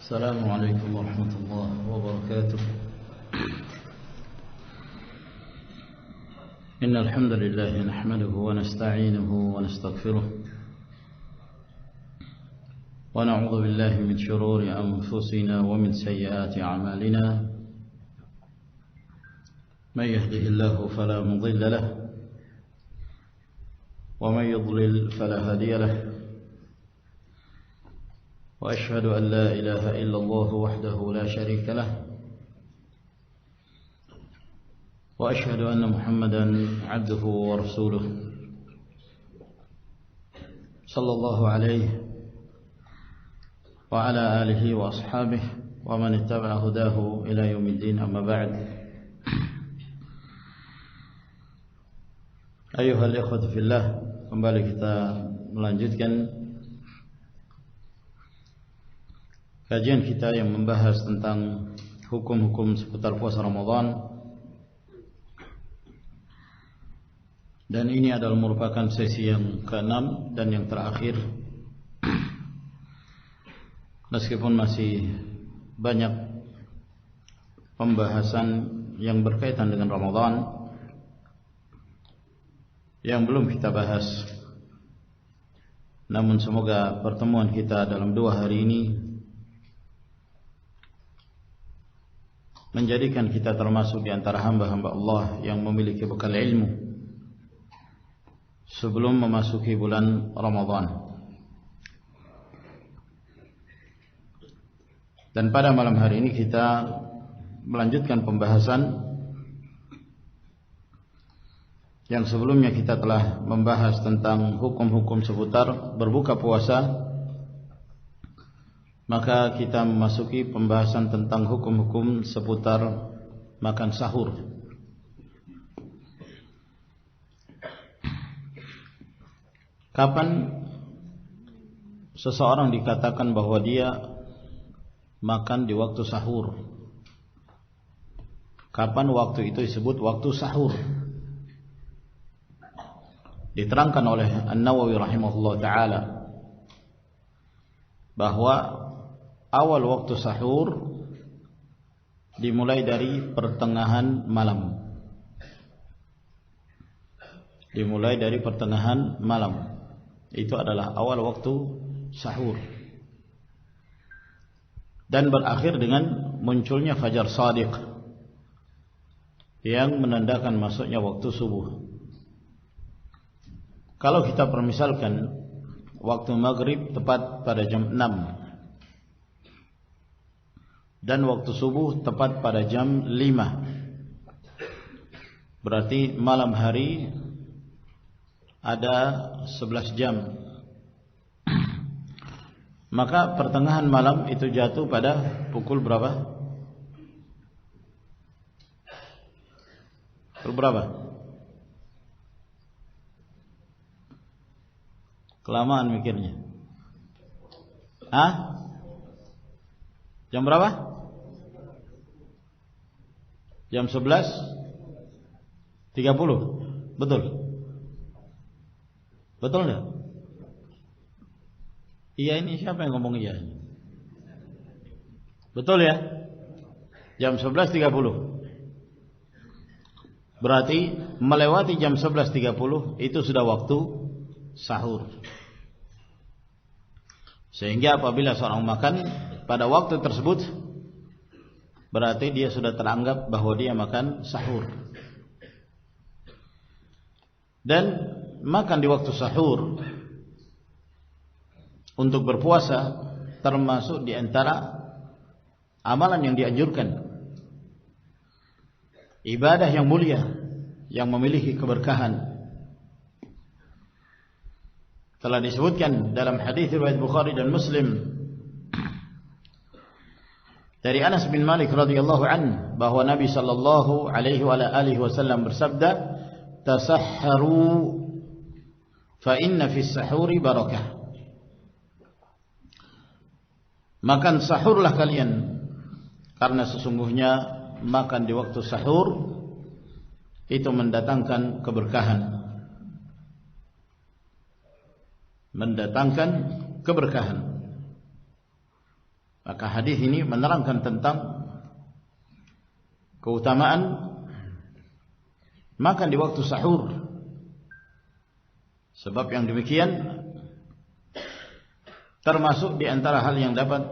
السلام عليكم ورحمة الله وبركاته. إن الحمد لله نحمده ونستعينه ونستغفره ونعوذ بالله من شرور أنفسنا ومن سيئات أعمالنا. من يهده الله فلا مضل له ومن يضلل فلا هادي له. وأشهد أن لا إله إلا الله وحده لا شريك له وأشهد أن محمدا عبده ورسوله صلى الله عليه وعلى آله وأصحابه ومن اتبع هداه إلى يوم الدين. أما بعد، أيها الإخوة في الله, kembali kita melanjutkan kajian kita yang membahas tentang hukum-hukum seputar puasa Ramadan. Dan ini adalah merupakan sesi yang ke-6 dan yang terakhir. Meskipun masih banyak pembahasan yang berkaitan dengan Ramadan yang belum kita bahas, namun semoga pertemuan kita dalam 2 hari ini menjadikan kita termasuk di antara hamba-hamba Allah yang memiliki bekal ilmu sebelum memasuki bulan Ramadan. Dan pada malam hari ini kita melanjutkan pembahasan yang sebelumnya kita telah membahas tentang hukum-hukum seputar berbuka puasa. Maka kita memasuki pembahasan tentang hukum-hukum seputar makan sahur. Kapan seseorang dikatakan bahwa dia makan di waktu sahur? Kapan waktu itu disebut waktu sahur? Diterangkan oleh An-Nawawi rahimahullah ta'ala bahwa awal waktu sahur dimulai dari pertengahan malam. Dimulai dari pertengahan malam. Itu adalah awal waktu sahur. Dan berakhir dengan munculnya fajar shadiq yang menandakan masuknya waktu subuh. Kalau kita permisalkan waktu maghrib tepat pada jam 6 dan waktu subuh tepat pada jam 5, berarti malam hari ada 11 jam. Maka pertengahan malam itu jatuh pada pukul berapa? Pukul berapa? Kelamaan mikirnya. Jam berapa? Jam 11.30. Betul? Betul enggak? Iya, ini siapa yang ngomong iya? Betul ya? Jam 11.30. Berarti melewati jam 11.30 itu sudah waktu sahur. Sehingga apabila seorang makan pada waktu tersebut, berarti dia sudah teranggap bahwa dia makan sahur. Dan makan di waktu sahur untuk berpuasa termasuk di antara amalan yang dianjurkan, ibadah yang mulia yang memiliki keberkahan. Telah disebutkan dalam hadis riwayat Bukhari dan Muslim dari Anas bin Malik radhiyallahu anhu bahwa Nabi sallallahu alaihi wasallam bersabda, "Tasahharu fa inna fis sahuri barakah." Makan sahurlah kalian, karena sesungguhnya makan di waktu sahur itu mendatangkan keberkahan. Mendatangkan keberkahan. Maka hadis ini menerangkan tentang keutamaan makan di waktu sahur. Sebab yang demikian termasuk di antara hal yang dapat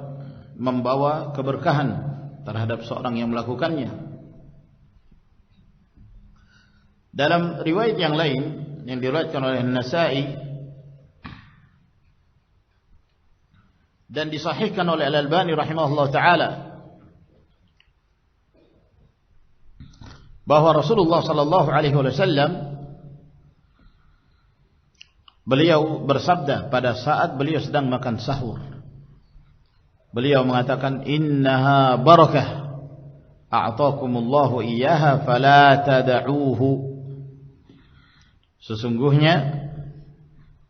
membawa keberkahan terhadap seorang yang melakukannya. Dalam riwayat yang lain yang diriwayatkan oleh An-Nasa'i dan disahihkan oleh Al-Albani rahimahullah taala, bahwa Rasulullah sallallahu alaihi wasallam beliau bersabda pada saat beliau sedang makan sahur. Beliau mengatakan, innaha barakah a'taakumullahu iyyaha fala tad'uuhu. Sesungguhnya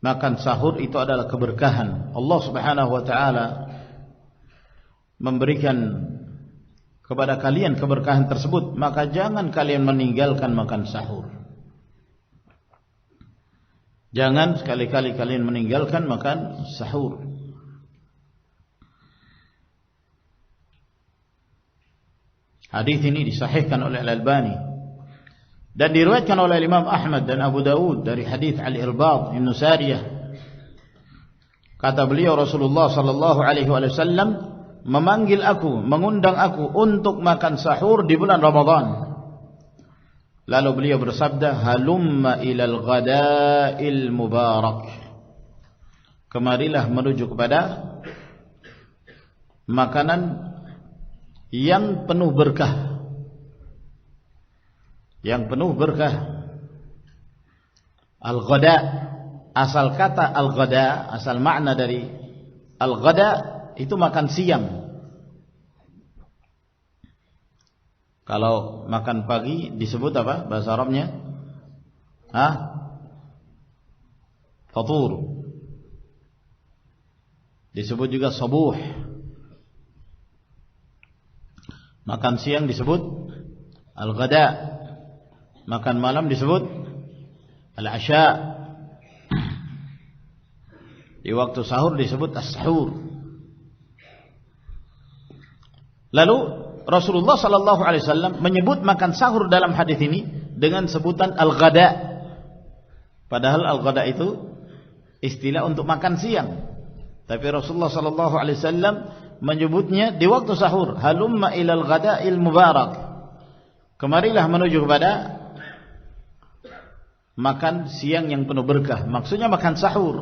makan sahur itu adalah keberkahan. Allah Subhanahu wa taala memberikan kepada kalian keberkahan tersebut, maka jangan kalian meninggalkan makan sahur. Jangan sekali-kali kalian meninggalkan makan sahur. Hadis ini disahihkan oleh Al-Albani dan diriwayatkan oleh Imam Ahmad dan Abu Dawud dari hadis Al-Irbad bin Sariyah. Kata beliau, Rasulullah sallallahu alaihi wasallam memanggil aku, mengundang aku untuk makan sahur di bulan Ramadan. Lalu beliau bersabda, halumma ilal ghada'il mubarak. Kemarilah menuju kepada makanan yang penuh berkah. Yang penuh berkah. Al-ghada, asal kata al-ghada, asal makna dari al-ghada itu makan siang. Kalau makan pagi disebut apa bahasa Arabnya? Fatur. Disebut juga subuh. Makan siang disebut al-ghada. Makan malam disebut al-asya. Di waktu sahur disebut as-sahur. Lalu Rasulullah sallallahu alaihi wasallam menyebut makan sahur dalam hadis ini dengan sebutan al-ghada. Padahal al-ghada itu istilah untuk makan siang. Tapi Rasulullah sallallahu alaihi wasallam menyebutnya di waktu sahur, halumma ilal ghada'il mubarak. Kemarilah menuju kepada makan siang yang penuh berkah. Maksudnya makan sahur.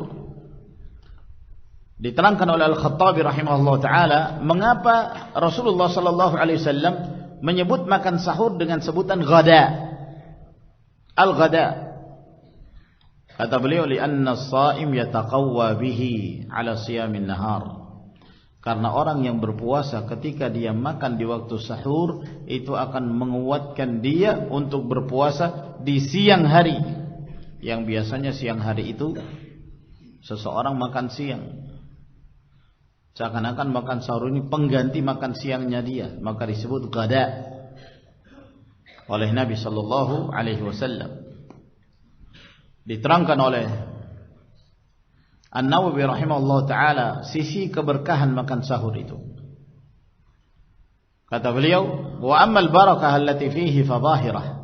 Diterangkan oleh Al-Khattabi rahimahullah taala mengapa Rasulullah sallallahu alaihi wasallam menyebut makan sahur dengan sebutan ghada. Al-ghada. Kata beliau, li'anna as-sha'im yataqawwa bihi 'ala siyamin nahar. Karena orang yang berpuasa ketika dia makan di waktu sahur itu akan menguatkan dia untuk berpuasa di siang hari. Yang biasanya siang hari itu seseorang makan siang. Seakan-akan makan sahur ini pengganti makan siangnya dia, maka disebut ghada oleh Nabi sallallahu alaihi wasallam. Diterangkan oleh An-Nawawi rahimahullah taala sisi keberkahan makan sahur itu. Kata beliau, wa ammal barakah allati fihi fadhahirah.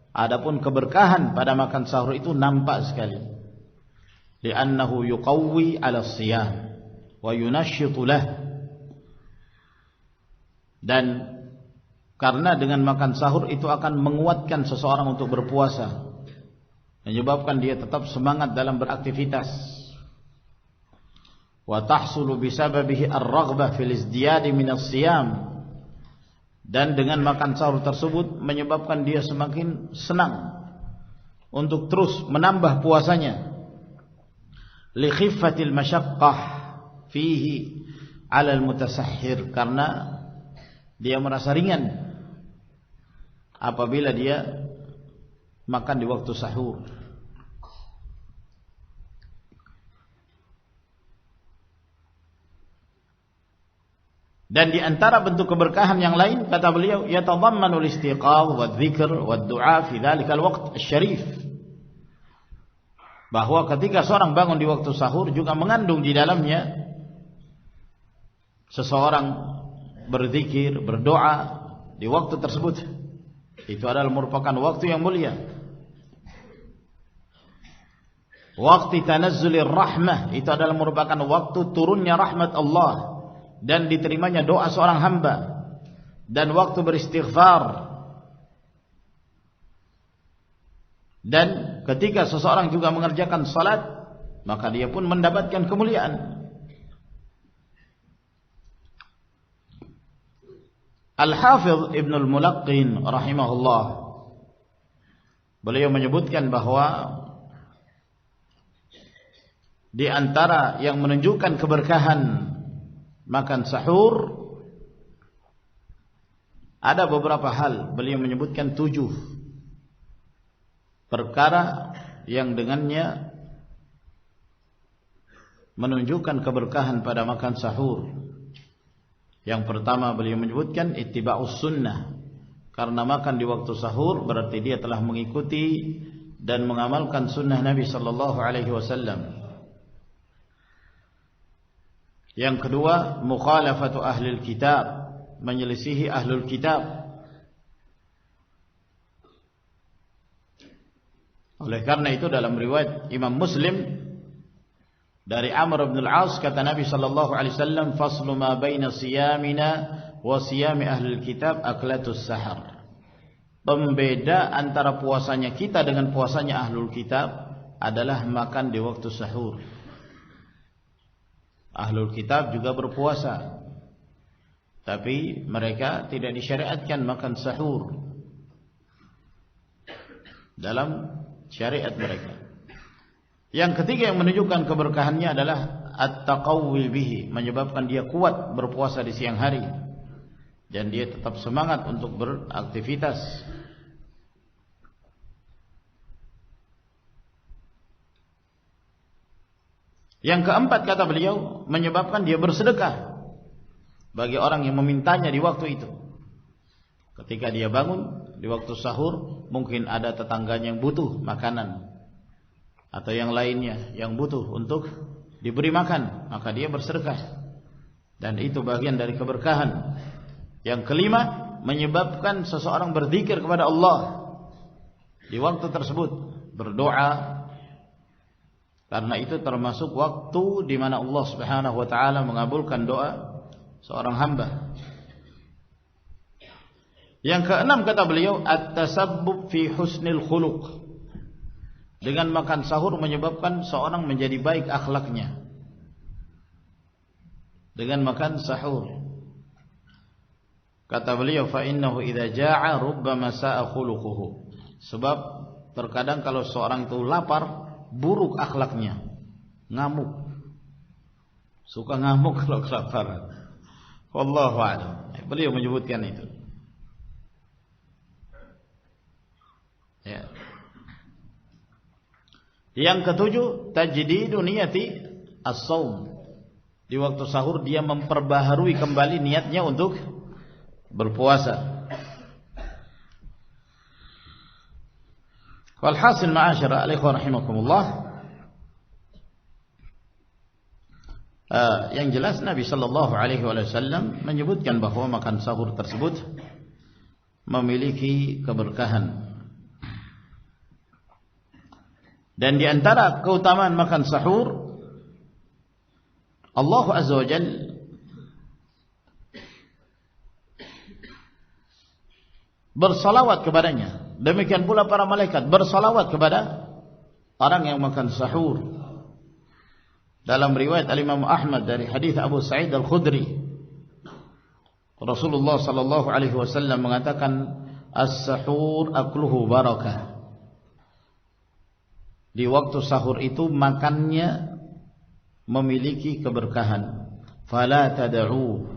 Adapun keberkahan pada makan sahur itu nampak sekali. Li'annahu yuqawwi 'ala as-siyam wa yunashshitu lah. Dan karena dengan makan sahur itu akan menguatkan seseorang untuk berpuasa, menyebabkan dia tetap semangat dalam beraktivitas. Wa tahsulu bisababihi ar-raghbah fil izdiyad min as-siyam. Dan dengan makan sahur tersebut menyebabkan dia semakin senang untuk terus menambah puasanya. Li khiffatil masyaqqah fihi 'ala al-mutasahhir, karena dia merasa ringan apabila dia makan di waktu sahur. Dan di antara bentuk keberkahan yang lain, kata beliau, yatadhammanu al-istiqaz wa dzikr wa du'a fi dzalika al-waqt asy-syarif. Bahwa ketika seorang bangun di waktu sahur juga mengandung di dalamnya seseorang berzikir, berdoa di waktu tersebut, itu adalah merupakan waktu yang mulia. Waktu tanazzulir rahmah, itu adalah merupakan waktu turunnya rahmat Allah dan diterimanya doa seorang hamba. Dan waktu beristighfar. Dan ketika seseorang juga mengerjakan salat, maka dia pun mendapatkan kemuliaan. Al-Hafidh Ibn al-Mulaqqin rahimahullah, beliau menyebutkan bahwa di antara yang menunjukkan keberkahan makan sahur ada beberapa hal. Beliau menyebutkan 7 perkara yang dengannya menunjukkan keberkahan pada makan sahur. Yang pertama beliau menyebutkan ittiba'us sunnah, karena makan di waktu sahur berarti dia telah mengikuti dan mengamalkan sunnah Nabi sallallahu alaihi wasallam. Yang kedua, mukhalafatu ahlil kitab, menyelisihi ahlul kitab. Oleh karena itu dalam riwayat Imam Muslim dari Amr bin al-As, kata Nabi sallallahu alaihi wasallam, faslu ma baina siyamina wa siyami ahlil kitab aklatus sahar. Pembeda antara puasanya kita dengan puasanya ahlul kitab adalah makan di waktu sahur. Ahlul kitab juga berpuasa, tapi mereka tidak disyariatkan makan sahur dalam syariat mereka. Yang ketiga yang menunjukkan keberkahannya adalah at-taqawwi bihi, menyebabkan dia kuat berpuasa di siang hari dan dia tetap semangat untuk beraktivitas. Yang keempat, kata beliau, menyebabkan dia bersedekah bagi orang yang memintanya di waktu itu. Ketika dia bangun di waktu sahur, mungkin ada tetangganya yang butuh makanan atau yang lainnya yang butuh untuk diberi makan, maka dia bersedekah, dan itu bagian dari keberkahan. Yang kelima, menyebabkan seseorang berzikir kepada Allah di waktu tersebut, berdoa, karena itu termasuk waktu di mana Allah Subhanahu wa taala mengabulkan doa seorang hamba. Yang keenam, kata beliau, at-tasabbub fi husnil khuluq. Dengan makan sahur menyebabkan seorang menjadi baik akhlaknya. Dengan makan sahur, kata beliau, fa innahu idza jaa'a rubbama sa'a khuluquhu. Sebab terkadang kalau seorang itu lapar, buruk akhlaknya, ngamuk, suka ngamuk kalau kelaparan. Wallahu a'lam. Beliau menyebutkan itu. Ya. Yang ketujuh, tajdidu niyati as-shaum. Di waktu sahur dia memperbaharui kembali niatnya untuk berpuasa. Walhasil ma'asyara al-ikhwan rahimakumullah, yang jelas Nabi sallallahu alaihi wasallam menyebutkan bahwa makan sahur tersebut memiliki keberkahan. Dan di antara keutamaan makan sahur, Allah Azza wa Jalla bersalawat kepadanya. Demikian pula para malaikat bersalawat kepada orang yang makan sahur. Dalam riwayat Al-Imam Ahmad dari hadis Abu Sa'id Al-Khudri, Rasulullah sallallahu alaihi wasallam mengatakan, as-sahur akluhu barakah. Di waktu sahur itu makannya memiliki keberkahan. Fala tad'u,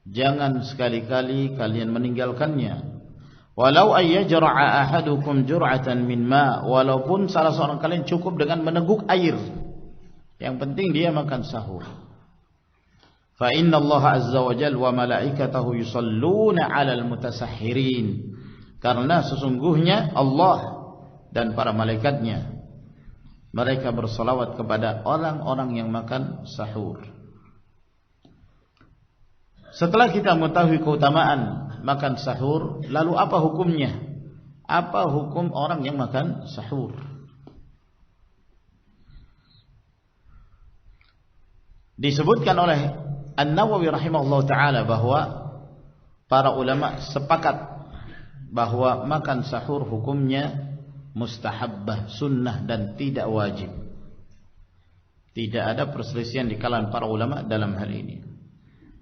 jangan sekali-kali kalian meninggalkannya. Walau ayyajra'a ahadukum jur'atan min ma, walaupun salah seorang kalian cukup dengan meneguk air, yang penting dia makan sahur. Fa inna Allah azza wa jalla wa malaikatahu yusalluna 'alal mutasahhirin, karena sesungguhnya Allah dan para malaikatnya mereka bersalawat kepada orang-orang yang makan sahur. Setelah kita mengetahui keutamaan makan sahur, lalu apa hukumnya? Apa hukum orang yang makan sahur? Disebutkan oleh An-Nawawi rahimahullah ta'ala bahwa para ulama sepakat bahwa makan sahur hukumnya mustahabbah, sunnah dan tidak wajib. Tidak ada perselisihan di kalangan para ulama dalam hal ini.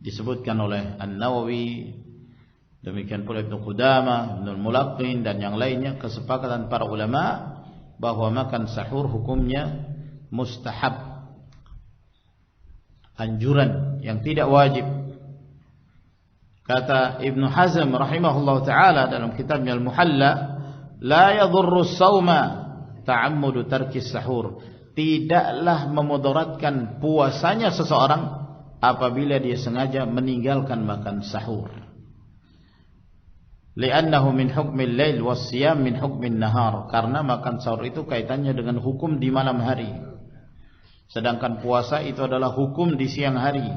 Disebutkan oleh An-Nawawi, demikian pula Ibnu Qudamah, Ibnu Mulaqqin dan yang lainnya, kesepakatan para ulama bahwa makan sahur hukumnya mustahab, anjuran yang tidak wajib. Kata Ibnu Hazm rahimahullah ta'ala dalam kitabnya Al-Muhalla, la yadhurru as-sawma ta'ammudu tarki sahur. Tidaklah memudaratkan puasanya seseorang apabila dia sengaja meninggalkan makan sahur. Li'annahu min hukmil lail was-siyam min hukmin nahar. Karena makan sahur itu kaitannya dengan hukum di malam hari. Sedangkan puasa itu adalah hukum di siang hari.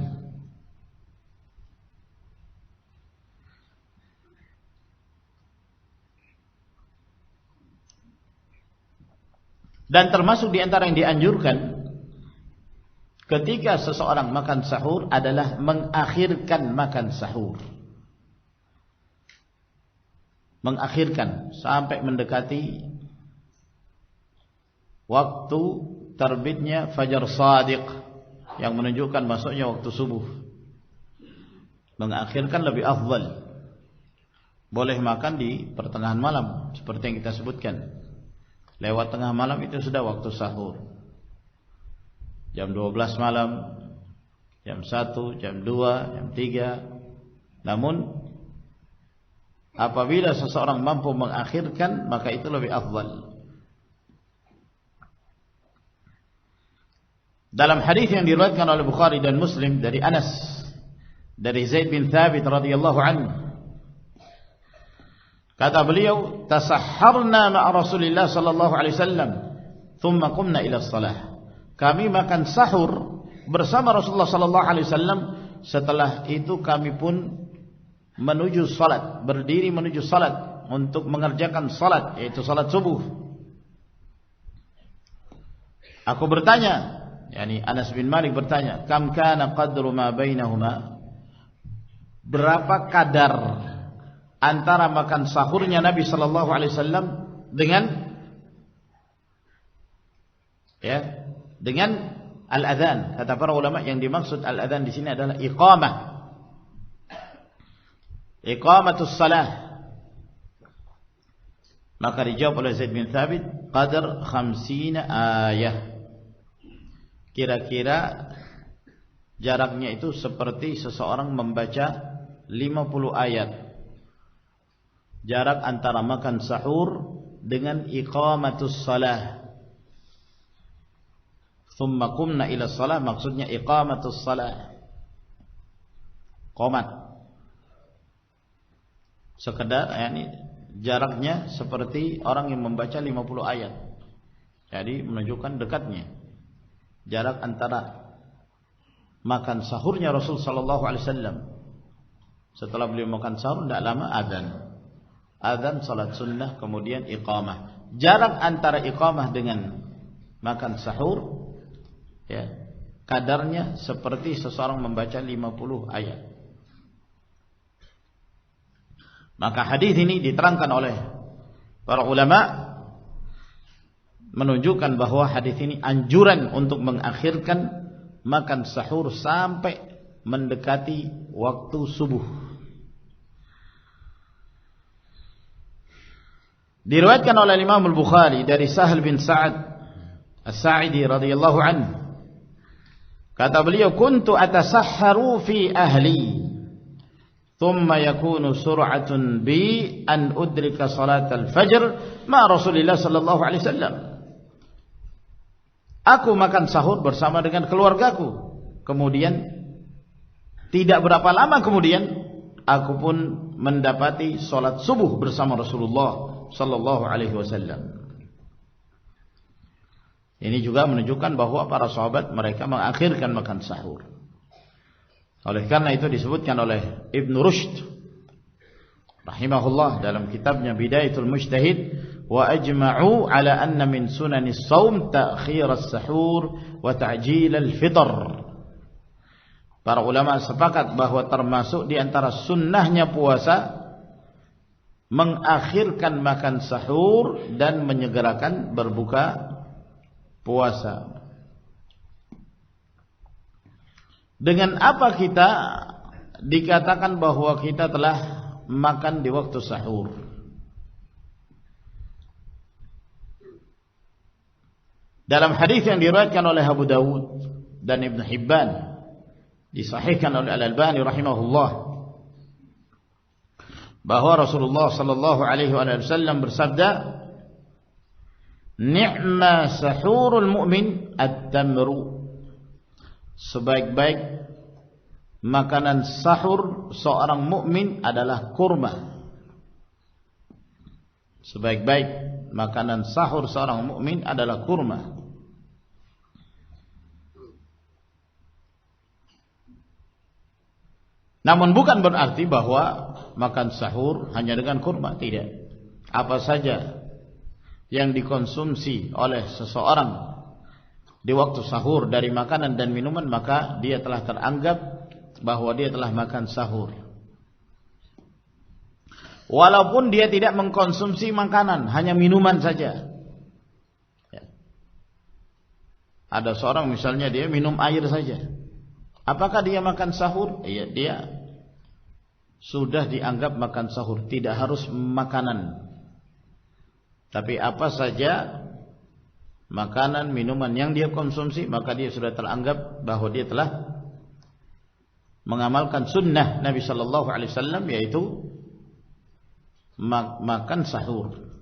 Dan termasuk di antara yang dianjurkan ketika seseorang makan sahur adalah mengakhirkan makan sahur. Mengakhirkan sampai mendekati waktu terbitnya fajar shadiq yang menunjukkan masuknya waktu subuh. Mengakhirkan lebih afdal. Boleh makan di pertengahan malam seperti yang kita sebutkan. Lewat tengah malam itu sudah waktu sahur. Jam 12 malam, jam 1, jam 2, jam 3. Namun apabila seseorang mampu mengakhirkan, maka itu lebih afdal. Dalam hadis yang diriwayatkan oleh Bukhari dan Muslim dari Anas, dari Zaid bin Thabit radhiyallahu anhu, kata beliau, tasahharna ma'a Rasulillah sallallahu alaihi wasallam, thumma qumna ila shalah. Kami makan sahur bersama Rasulullah sallallahu alaihi wasallam, setelah itu kami pun menuju salat, berdiri menuju salat untuk mengerjakan salat, yaitu salat subuh. Aku bertanya, yakni Anas bin Malik bertanya, kam kana qadru ma bainahuma? Berapa kadar antara makan sahurnya Nabi sallallahu alaihi wasallam dengan al-adzan. Kata para ulama yang dimaksud al-adzan di sini adalah iqamah. Iqamatus salah. Maka dijawab oleh Zaid bin Thabit, qadar 50 ayah. Kira-kira jaraknya itu seperti seseorang membaca 50 ayat. Jarak antara makan sahur dengan iqamatus salah. Thumma qumna ila salah, maksudnya iqamatus salah. Qomat. Sekedar jaraknya seperti orang yang membaca 50 ayat. Jadi menunjukkan dekatnya jarak antara makan sahurnya Rasul sallallahu alaihi wasallam. Setelah beliau makan sahur tidak lama adzan salat sunnah, kemudian iqamah. Jarak antara iqamah dengan makan sahur kadarnya seperti seseorang membaca 50 ayat. Maka hadis ini diterangkan oleh para ulama menunjukkan bahwa hadis ini anjuran untuk mengakhirkan makan sahur sampai mendekati waktu subuh. Diriwayatkan oleh Imam Al-Bukhari dari Sahal bin Sa'ad As-Sa'idi radhiyallahu anhu, kata beliau, kuntu atasahharu fi ahli thumma yakunu sur'atun bi an udrika salat al-fajr ma Rasulillah sallallahu alaihi wasallam. Aku makan sahur bersama dengan keluargaku, kemudian tidak berapa lama kemudian aku pun mendapati salat subuh bersama Rasulullah sallallahu alaihi wasallam. Ini juga menunjukkan bahwa para sahabat mereka mengakhirkan makan sahur. Oleh karena itu disebutkan oleh Ibn Rushd rahimahullah dalam kitabnya Bidayatul Mujtahid, wa ajma'u ala anna min sunanis shaum ta'khir as-sahur wa ta'jil al-fitr. Para ulama sepakat bahwa termasuk di antara sunnahnya puasa mengakhirkan makan sahur dan menyegerakan berbuka puasa. Dengan apa kita dikatakan bahwa kita telah makan di waktu sahur? Dalam hadis yang diriwayatkan oleh Abu Dawud dan Ibn Hibban, disahihkan oleh Al-Albani rahimahullah, bahwa Rasulullah sallallahu alaihi wasallam bersabda, "Ni'ma sahurul mu'min at-tamru." Sebaik-baik makanan sahur seorang mukmin adalah kurma. Sebaik-baik makanan sahur seorang mukmin adalah kurma. Namun bukan berarti bahwa makan sahur hanya dengan kurma, tidak. Apa saja yang dikonsumsi oleh seseorang di waktu sahur dari makanan dan minuman, maka dia telah teranggap bahwa dia telah makan sahur. Walaupun dia tidak mengkonsumsi makanan, hanya minuman saja. Ya. Ada seorang misalnya dia minum air saja. Apakah dia makan sahur? Iya, dia sudah dianggap makan sahur, tidak harus makanan. Tapi apa saja makanan, minuman yang dia konsumsi, maka dia sudah teranggap bahwa dia telah mengamalkan sunnah Nabi sallallahu alaihi wasallam, yaitu makan sahur.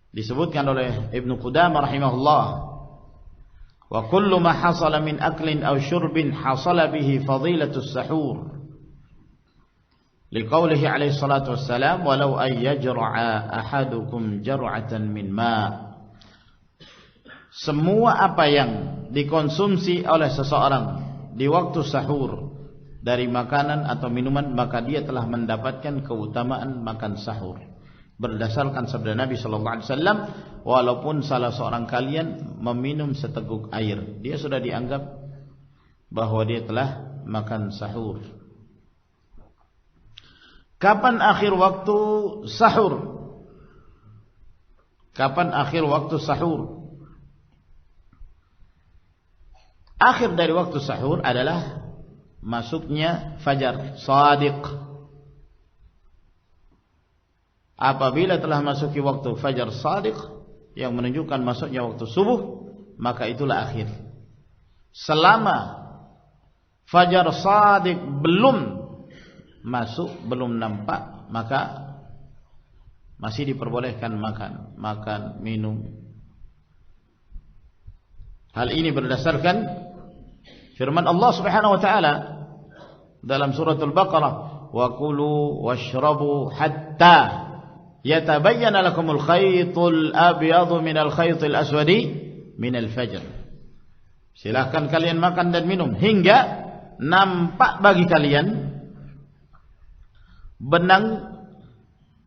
Disebutkan oleh Ibnu Qudamah rahimahullah, wa kullu ma hasala min aklin aw syurbin hasala bihi fadilatus sahur. Liqaulihi alaihi salatu wassalam, walau ay yajra'a ahadukum jar'atan min ma'. Semua apa yang dikonsumsi oleh seseorang di waktu sahur dari makanan atau minuman, maka dia telah mendapatkan keutamaan makan sahur. Berdasarkan sabda Nabi sallallahu alaihi wasallam, walaupun salah seorang kalian meminum seteguk air, dia sudah dianggap bahwa dia telah makan sahur. Kapan akhir waktu sahur? Kapan akhir waktu sahur? Akhir dari waktu sahur adalah masuknya fajar shadiq. Apabila telah masuki waktu fajar shadiq yang menunjukkan masuknya waktu subuh, maka itulah akhir. Selama fajar shadiq belum masuk, belum nampak, maka masih diperbolehkan makan, minum. Hal ini berdasarkan firman Allah Subhanahu wa taala dalam suratul Baqarah, wa kulu washrabu hatta yatabayyana lakumul khaytul abyadu minal khaytil aswadi minal fajr. Silakan kalian makan dan minum hingga nampak bagi kalian benang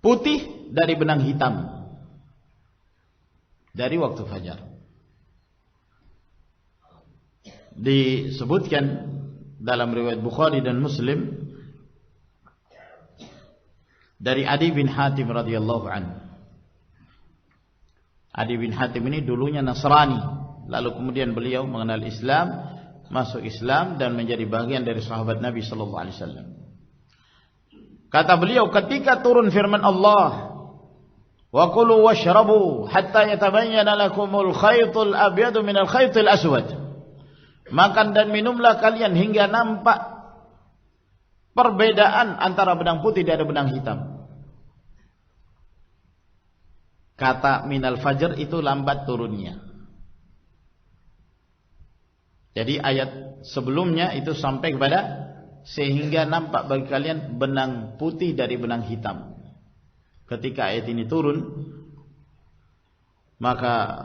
putih dari benang hitam dari waktu fajar. Disebutkan dalam riwayat Bukhari dan Muslim dari Adi bin Hatim radhiyallahu anhu. Adi bin Hatim ini dulunya Nasrani, lalu kemudian beliau mengenal Islam, masuk Islam dan menjadi bagian dari sahabat Nabi sallallahu alaihi wasallam. Kata beliau, ketika turun firman Allah, wa kulu washrabu hatta yatabayyana lakumul khaytul abyadu minal khaytil aswad. Makan dan minumlah kalian hingga nampak perbedaan antara benang putih dan benang hitam. Kata minal fajr itu lambat turunnya. Jadi ayat sebelumnya itu sampai kepada sehingga nampak bagi kalian benang putih dari benang hitam. Ketika ayat ini turun, maka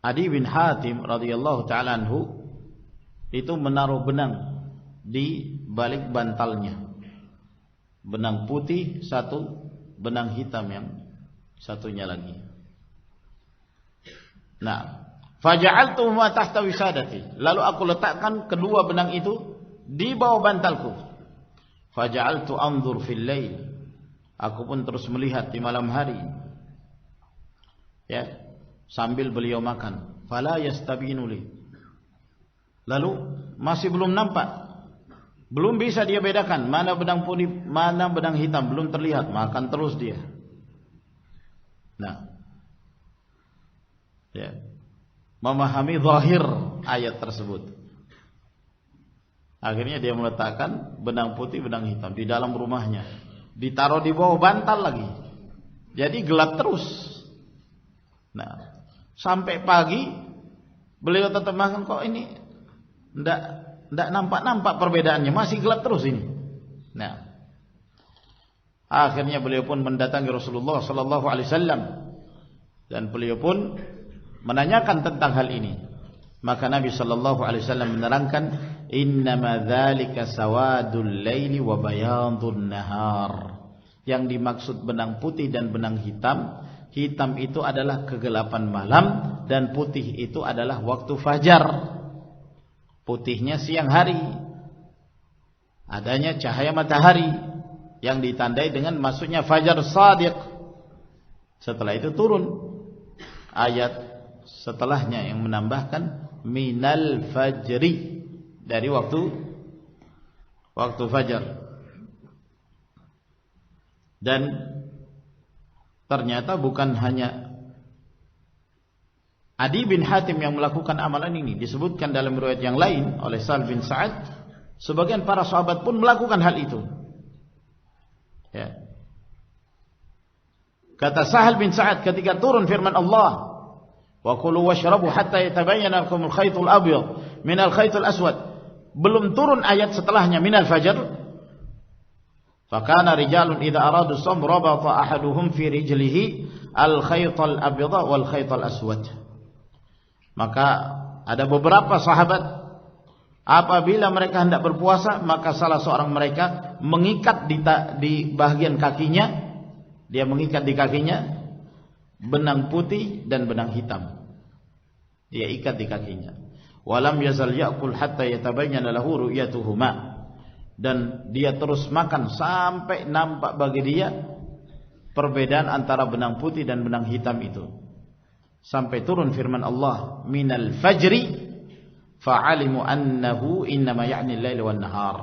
Adi bin Hatim radhiyallahu ta'ala anhu itu menaruh benang di balik bantalnya. Benang putih satu, benang hitam yang satunya lagi. Nah, faja'altuhuma tahta wisadati. Lalu aku letakkan kedua benang itu di bawah bantalku. Faja'altu anzur fil lail. Aku pun terus melihat di malam hari. Ya, sambil beliau makan. Fala yastabinu li. Lalu masih belum nampak. Belum bisa dia bedakan mana benang putih, mana benang hitam, belum terlihat, makan terus dia. Nah, ya, memahami zahir ayat tersebut. Akhirnya dia meletakkan benang putih, benang hitam di dalam rumahnya, ditaruh di bawah bantal lagi. Jadi gelap terus. Nah, sampai pagi beliau tetap makan, kok ini tidak nampak perbedaannya, masih gelap terus ini. Nah, akhirnya beliau pun mendatangi Rasulullah sallallahu alaihi wasallam dan beliau pun menanyakan tentang hal ini. Maka Nabi sallallahu alaihi wasallam menerangkan, innama dzalika sawadul laili wa bayadun nahar. Yang dimaksud benang putih dan benang hitam, hitam itu adalah kegelapan malam dan putih itu adalah waktu fajar. Putihnya siang hari, adanya cahaya matahari yang ditandai dengan masuknya fajar shadiq. Setelah itu turun ayat setelahnya yang menambahkan minal fajri, dari waktu fajar. Dan ternyata bukan hanya Adi bin Hatim yang melakukan amalan ini, disebutkan dalam riwayat yang lain oleh Sahal bin Sa'ad, sebagian para sahabat pun melakukan hal itu. Ya. Kata Sahal bin Sa'ad ketika turun firman Allah, wa kulu washrabu hatta yatabayyana lakumul khaytul abyad minal khaytul aswad, belum turun ayat setelahnya minal fajr. Fakana rijalun idza aradu sham rabata ahaduhum fi rijlihi al khaytal abyad wal khaytal aswad. Maka ada beberapa sahabat, apabila mereka hendak berpuasa, maka salah seorang mereka mengikat di bagian kakinya, dia mengikat di kakinya benang putih dan benang hitam. Dia ikat di kakinya. Walam yazal ya'kul hatta yatabayyana lahu ru'yatuhuma. Dan dia terus makan sampai nampak bagi dia perbedaan antara benang putih dan benang hitam itu. Sampai turun firman Allah, minal fajri fa'alimu annahu innama ya'ni al-lail wan nahar.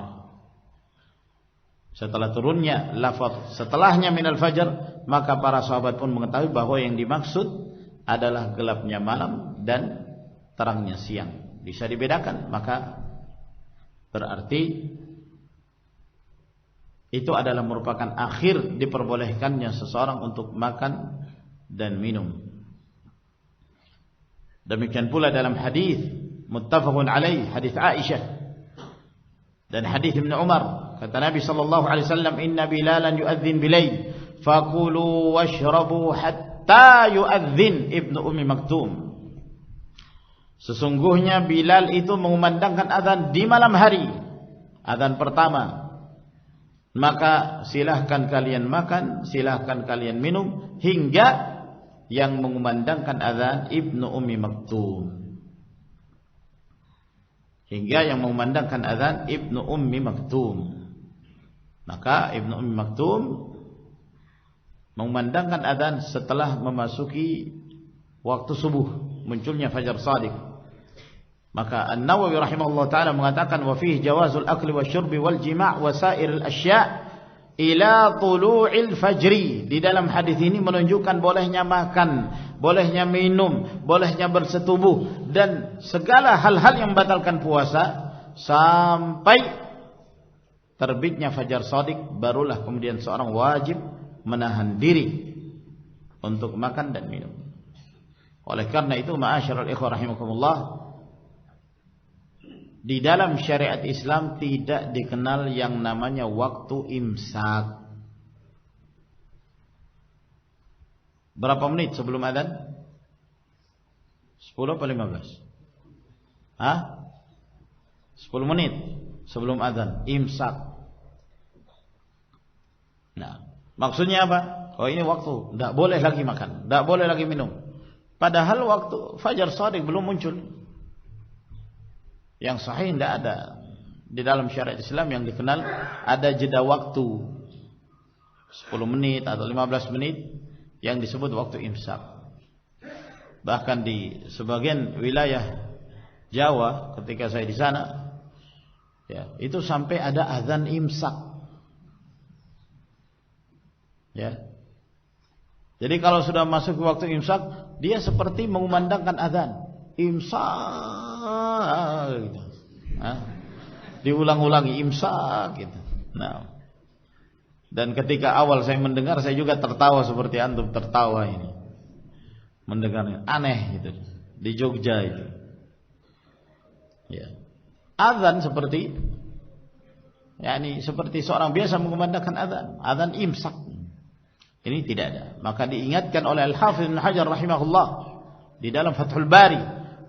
Setelah turunnya lafaz setelahnya minal fajr, maka para sahabat pun mengetahui bahwa yang dimaksud adalah gelapnya malam dan terangnya siang. Bisa dibedakan, maka berarti itu adalah merupakan akhir diperbolehkannya seseorang untuk makan dan minum. Demikian pula dalam hadis muttafaqun alaih, hadis Aisyah dan hadis Ibnu Umar, kata Nabi sallallahu alaihi wasallam, inna bilalan yu'adzin bilail fakulu washrabu hatta yu'adzin Ibnu Ummi Maktum. Sesungguhnya Bilal itu mengumandangkan azan di malam hari, azan pertama. Maka silahkan kalian makan, silahkan kalian minum hingga yang mengumandangkan azan Ibnu Ummi Maktum. Hingga yang mengumandangkan azan Ibnu Ummi Maktum. Maka Ibnu Ummi Maktum mengumandangkan azan setelah memasuki waktu subuh, munculnya fajar shadiq. Maka An-Nawawi rahimahullah ta'ala mengatakan, wa fihi jawazul akli wasyurbi wal jima' wa sairil asya' ila tulu'il fajri. Di dalam hadis ini menunjukkan bolehnya makan, bolehnya minum, bolehnya bersetubuh dan segala hal-hal yang membatalkan puasa sampai terbitnya fajar shadiq, barulah kemudian seorang wajib menahan diri untuk makan dan minum. Oleh karena itu, ma'asyiral ikhwah rahimakumullah, di dalam syariat Islam tidak dikenal yang namanya waktu imsak. Berapa menit sebelum adzan? 10 atau 15? Hah? 10 menit sebelum azan, imsak. Nah, maksudnya apa? Oh, ini waktu, tidak boleh lagi makan, tidak boleh lagi minum. Padahal waktu fajar shadiq belum muncul. Yang sahih tidak ada di dalam syariat Islam yang dikenal ada jeda waktu 10 menit atau 15 menit yang disebut waktu imsak. Bahkan di sebagian wilayah Jawa ketika saya di sana, ya, itu sampai ada azan imsak. Ya. Jadi kalau sudah masuk ke waktu imsak, dia seperti mengumandangkan azan. Imsak gitu. Nah, diulang-ulangi imsak gitu. Nah. Dan ketika awal saya mendengar, saya juga tertawa seperti antum tertawa ini. Mendengarnya aneh gitu. Di Jogja itu. Ya. Azan seperti seperti seorang biasa mengumandangkan azan, azan imsak. Ini tidak ada. Maka diingatkan oleh Al-Hafidz Ibnu Hajar rahimahullah di dalam Fathul Bari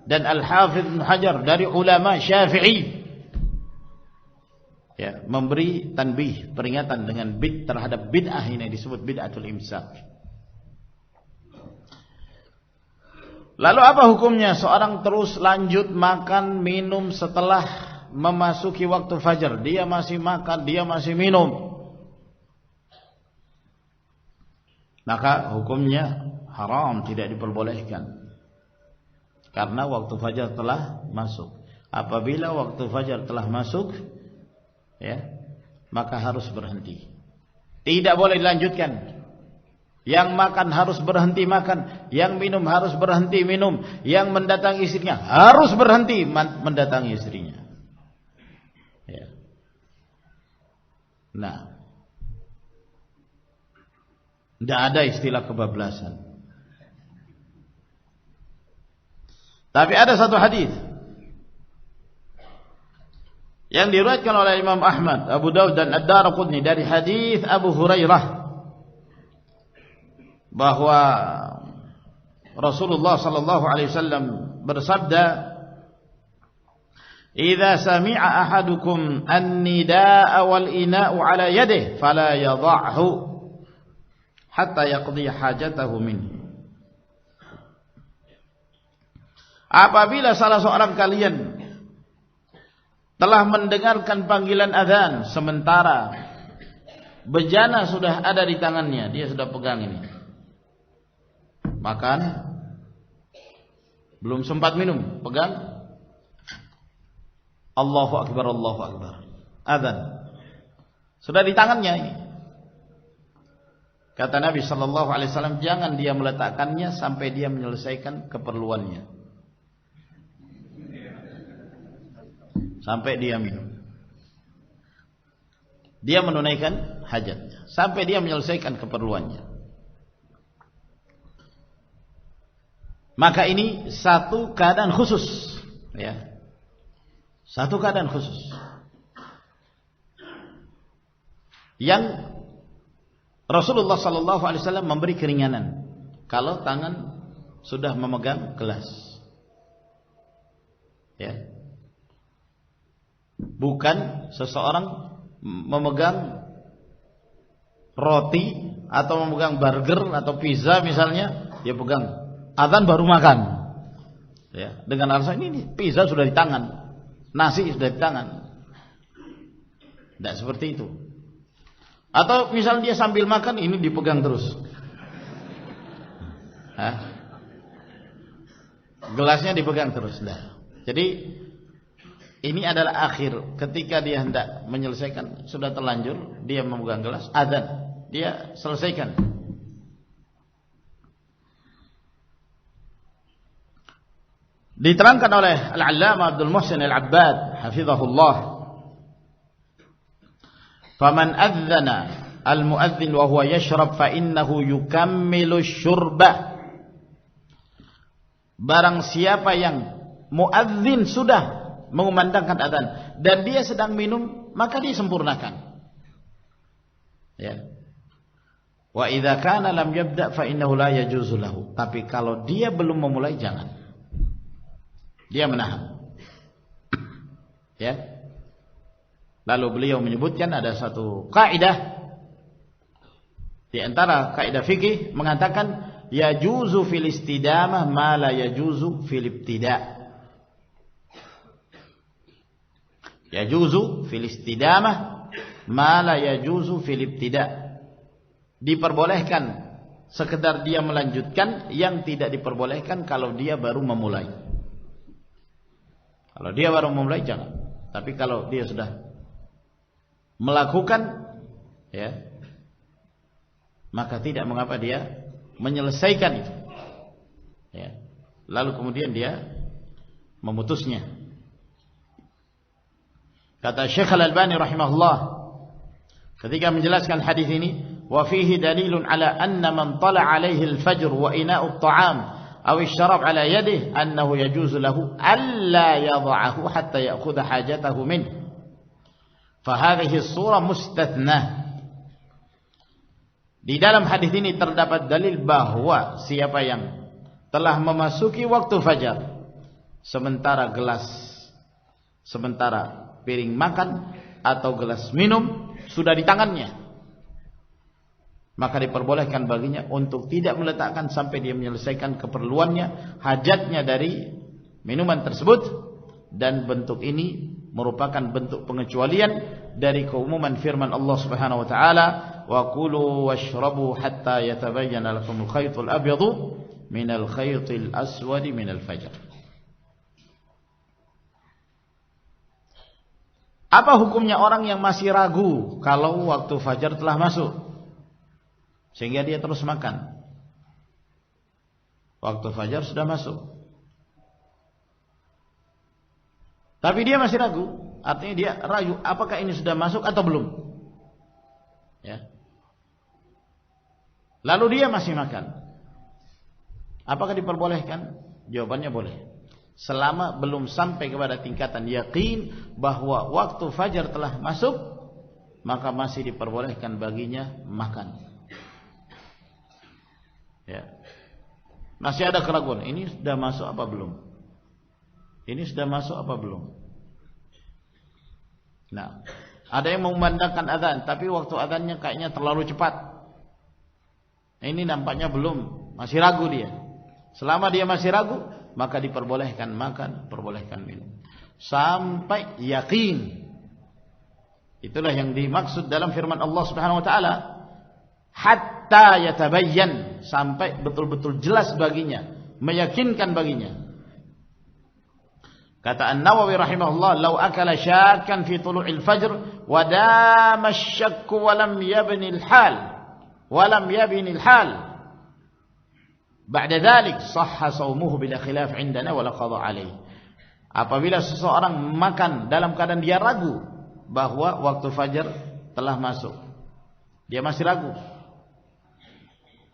dan Al-Hafidz Ibnu Hajar dari ulama Syafi'i, ya, memberi tanbih, peringatan dengan terhadap bid'ah ini disebut bid'atul imsak. Lalu apa hukumnya seorang terus lanjut makan minum setelah memasuki waktu fajar? Dia masih makan, dia masih minum. Maka hukumnya haram, tidak diperbolehkan. Karena waktu fajar telah masuk. Apabila waktu fajar telah masuk, ya, maka harus berhenti. Tidak boleh dilanjutkan. Yang makan harus berhenti makan, yang minum harus berhenti minum, yang mendatangi istrinya harus berhenti mendatangi istrinya. Ya. Nah, tidak ada istilah kebablasan. Tapi ada satu hadis yang diriwayatkan oleh Imam Ahmad, Abu Daud dan Ad-Darqutni dari hadis Abu Hurairah bahwa Rasulullah sallallahu alaihi wasallam bersabda, "Idza sami'a ahadukum an-nidaa'a wal ina'u 'ala yadihi fala yadh'hu hatta yaqdi hajatahu minhu." Apabila salah seorang kalian telah mendengarkan panggilan azan sementara bejana sudah ada di tangannya, dia sudah pegang ini. Makan, belum sempat minum, pegang, Allahu Akbar, Allahu Akbar, azan sudah di tangannya ini. Kata Nabi sallallahu alaihi wasallam, jangan dia meletakkannya sampai dia menyelesaikan keperluannya, sampai dia minum, dia menunaikan hajatnya, sampai dia menyelesaikan keperluannya. Maka ini satu keadaan khusus, ya, satu keadaan khusus yang Rasulullah sallallahu alaihi wasallam memberi keringanan kalau tangan sudah memegang gelas, ya. Bukan seseorang memegang roti atau memegang burger atau pizza misalnya, dia pegang, azan baru makan, ya, dengan alasan ini pizza sudah di tangan, nasi sudah di tangan. Tidak seperti itu. Atau misalnya dia sambil makan, ini dipegang terus, gelasnya dipegang terus. Nah, jadi ini adalah akhir, ketika dia hendak menyelesaikan, sudah terlanjur dia memegang gelas, azan, dia selesaikan. Diterangkan oleh Al-Allamah Abdul Muhsin Al-Abbad hafizahullah, "Faman adzana al-muadzin wa huwa yashrab fa innahu yukammilu syurba." Barang siapa yang muadzin sudah mengumandangkan azan dan dia sedang minum, maka dia sempurnakan. Ya. Wa idza kana lam yabda fa innahu la yajuzu lahu. Tapi kalau dia belum memulai, jangan. Dia menahan. Ya. Lalu beliau menyebutkan ada satu kaidah di antara kaidah fikih mengatakan yajuzu fil istidamah ma la yajuzu fil ibtida'. Yajuzu fil istidamah ma la yajuzu fil ibtida'. Diperbolehkan sekedar dia melanjutkan yang tidak diperbolehkan kalau dia baru memulai. Kalau dia baru memulai jangan. Tapi kalau dia sudah melakukan, ya, maka tidak mengapa dia menyelesaikan itu. Ya. Lalu kemudian dia memutusnya. Kata Syekh Al-Albani rahimahullah ketika menjelaskan hadis ini, wa fihi dalilun ala anna man tala alaihi al-fajr wa ina'u at-ta'am aw asy-syarab ala yadihi annahu yajuzu lahu alla yadh'ahu hatta ya'khudha hajatahu minhu. Fa hadhihi as-surah mustathnah. Di dalam hadis ini terdapat dalil bahwa siapa yang telah memasuki waktu fajar sementara piring makan atau gelas minum sudah di tangannya, maka diperbolehkan baginya untuk tidak meletakkan sampai dia menyelesaikan keperluannya, hajatnya dari minuman tersebut. Dan bentuk ini merupakan bentuk pengecualian dari keumuman firman Allah Subhanahu wa taala, wa kulu washrabu hatta yatabayyana lakumul khaytul abyadu minal khaytil aswadi minal fajr. Apa hukumnya orang yang masih ragu kalau waktu fajar telah masuk sehingga dia terus makan? Waktu fajar sudah masuk, tapi dia masih ragu, artinya dia ragu apakah ini sudah masuk atau belum. Ya. Lalu dia masih makan. Apakah diperbolehkan? Jawabannya boleh. Selama belum sampai kepada tingkatan yakin bahwa waktu fajar telah masuk, maka masih diperbolehkan baginya makan. Ya. Masih ada keraguan, ini sudah masuk apa belum? Ini sudah masuk apa belum? Nah, ada yang memandangkan azan, tapi waktu azannya kayaknya terlalu cepat. Ini nampaknya belum, masih ragu dia. Selama dia masih ragu, maka diperbolehkan makan, diperbolehkan minum sampai yakin. Itulah yang dimaksud dalam firman Allah Subhanahu wa taala, hatta yatabayyan, sampai betul-betul jelas baginya, meyakinkan baginya. Kata An-Nawawi rahimahullah, "Lau akala syakkan fi tulu'il fajr wa dama asy-syakku wa lam yabni al-hal ba'da dzalik sahha shaumuhu bila khilaf 'indana wa la qada 'alaihi." Apabila seseorang makan dalam keadaan dia ragu bahwa waktu fajar telah masuk, dia masih ragu,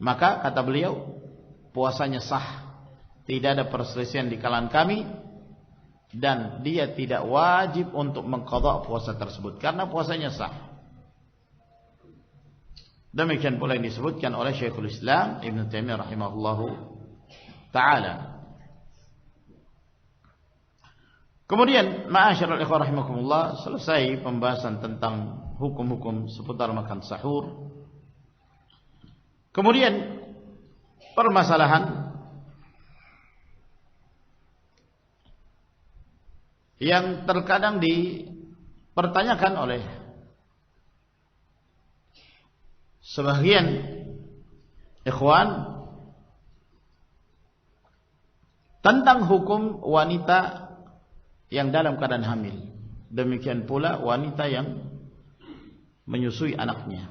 maka kata beliau puasanya sah, tidak ada perselisihan di kalangan kami, dan dia tidak wajib untuk mengqadha puasa tersebut karena puasanya sah. Demikian pula yang disebutkan oleh Syekhul Islam Ibn Taimiyah rahimahullahu taala. Kemudian ma'asyiral ikhwah rahimakumullah, selesai pembahasan tentang hukum-hukum seputar makan sahur. Kemudian permasalahan yang terkadang dipertanyakan oleh sebagian ikhwan tentang hukum wanita yang dalam keadaan hamil, demikian pula wanita yang menyusui anaknya.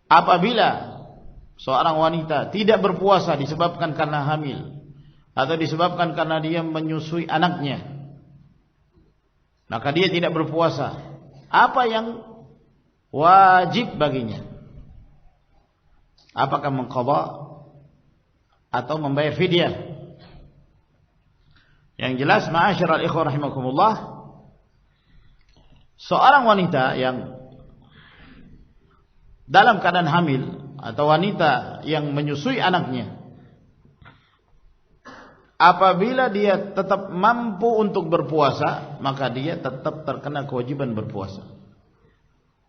Apabila seorang wanita tidak berpuasa disebabkan karena hamil atau disebabkan karena dia menyusui anaknya, maka dia tidak berpuasa. Apa yang wajib baginya? Apakah mengqadha atau membayar fidyah? Yang jelas ma'asyiral ikhwah rahimakumullah, seorang wanita yang dalam keadaan hamil atau wanita yang menyusui anaknya, Apabila dia tetap mampu untuk berpuasa, maka dia tetap terkena kewajiban berpuasa.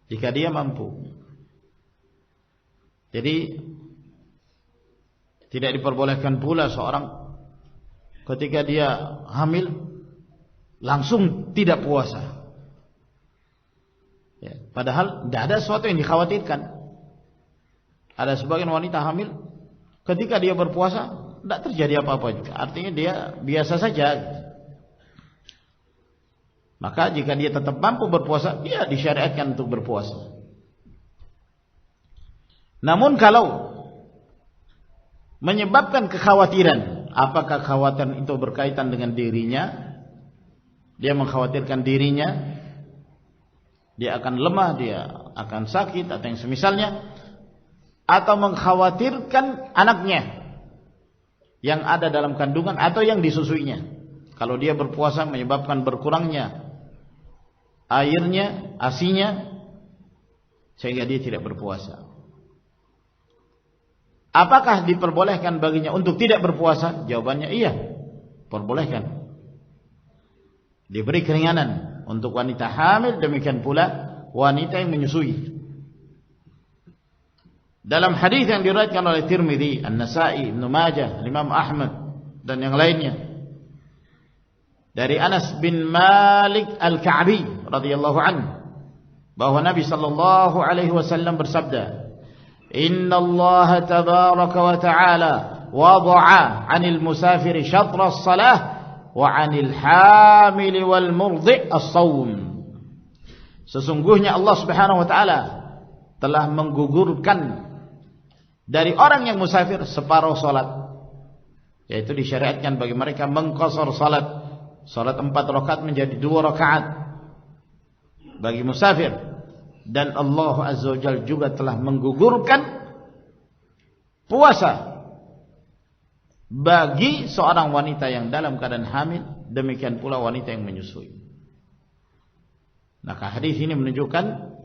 Jika dia mampu. Jadi tidak diperbolehkan pula seorang ketika dia hamil langsung tidak puasa. Ya, padahal tidak ada sesuatu yang dikhawatirkan. Ada sebagian wanita hamil ketika dia berpuasa tidak terjadi apa-apa juga. Artinya dia biasa saja. Maka jika dia tetap mampu berpuasa, dia disyariatkan untuk berpuasa. Namun kalau menyebabkan kekhawatiran, apakah kekhawatiran itu berkaitan dengan dirinya? Dia mengkhawatirkan dirinya, dia akan lemah, dia akan sakit atau yang semisalnya, atau mengkhawatirkan anaknya yang ada dalam kandungan atau yang disusuinya. Kalau dia berpuasa menyebabkan berkurangnya airnya, asinya, sehingga dia tidak berpuasa. Apakah diperbolehkan baginya untuk tidak berpuasa? Jawabannya iya, perbolehkan. Diberi keringanan untuk wanita hamil, demikian pula wanita yang menyusui. Dalam hadis yang diriwayatkan oleh Tirmidzi, An-Nasa'i, Ibnu Majah, Imam Ahmad dan yang lainnya, dari Anas bin Malik Al-Ka'bi radhiyallahu anhu, bahwa Nabi sallallahu alaihi wasallam bersabda, "Inna Allah tabaraka wa ta'ala wada'a 'anil musafiri syatra as-salah wa 'anil hamil wal murdhi' as-shaum." Sesungguhnya Allah Subhanahu wa taala telah menggugurkan dari orang yang musafir separuh salat, yaitu disyariatkan bagi mereka mengqasar salat 4 rakaat menjadi 2 rakaat bagi musafir. Dan Allah Azza wa Jalla juga telah menggugurkan puasa bagi seorang wanita yang dalam keadaan hamil, demikian pula wanita yang menyusui. Maka hadis ini menunjukkan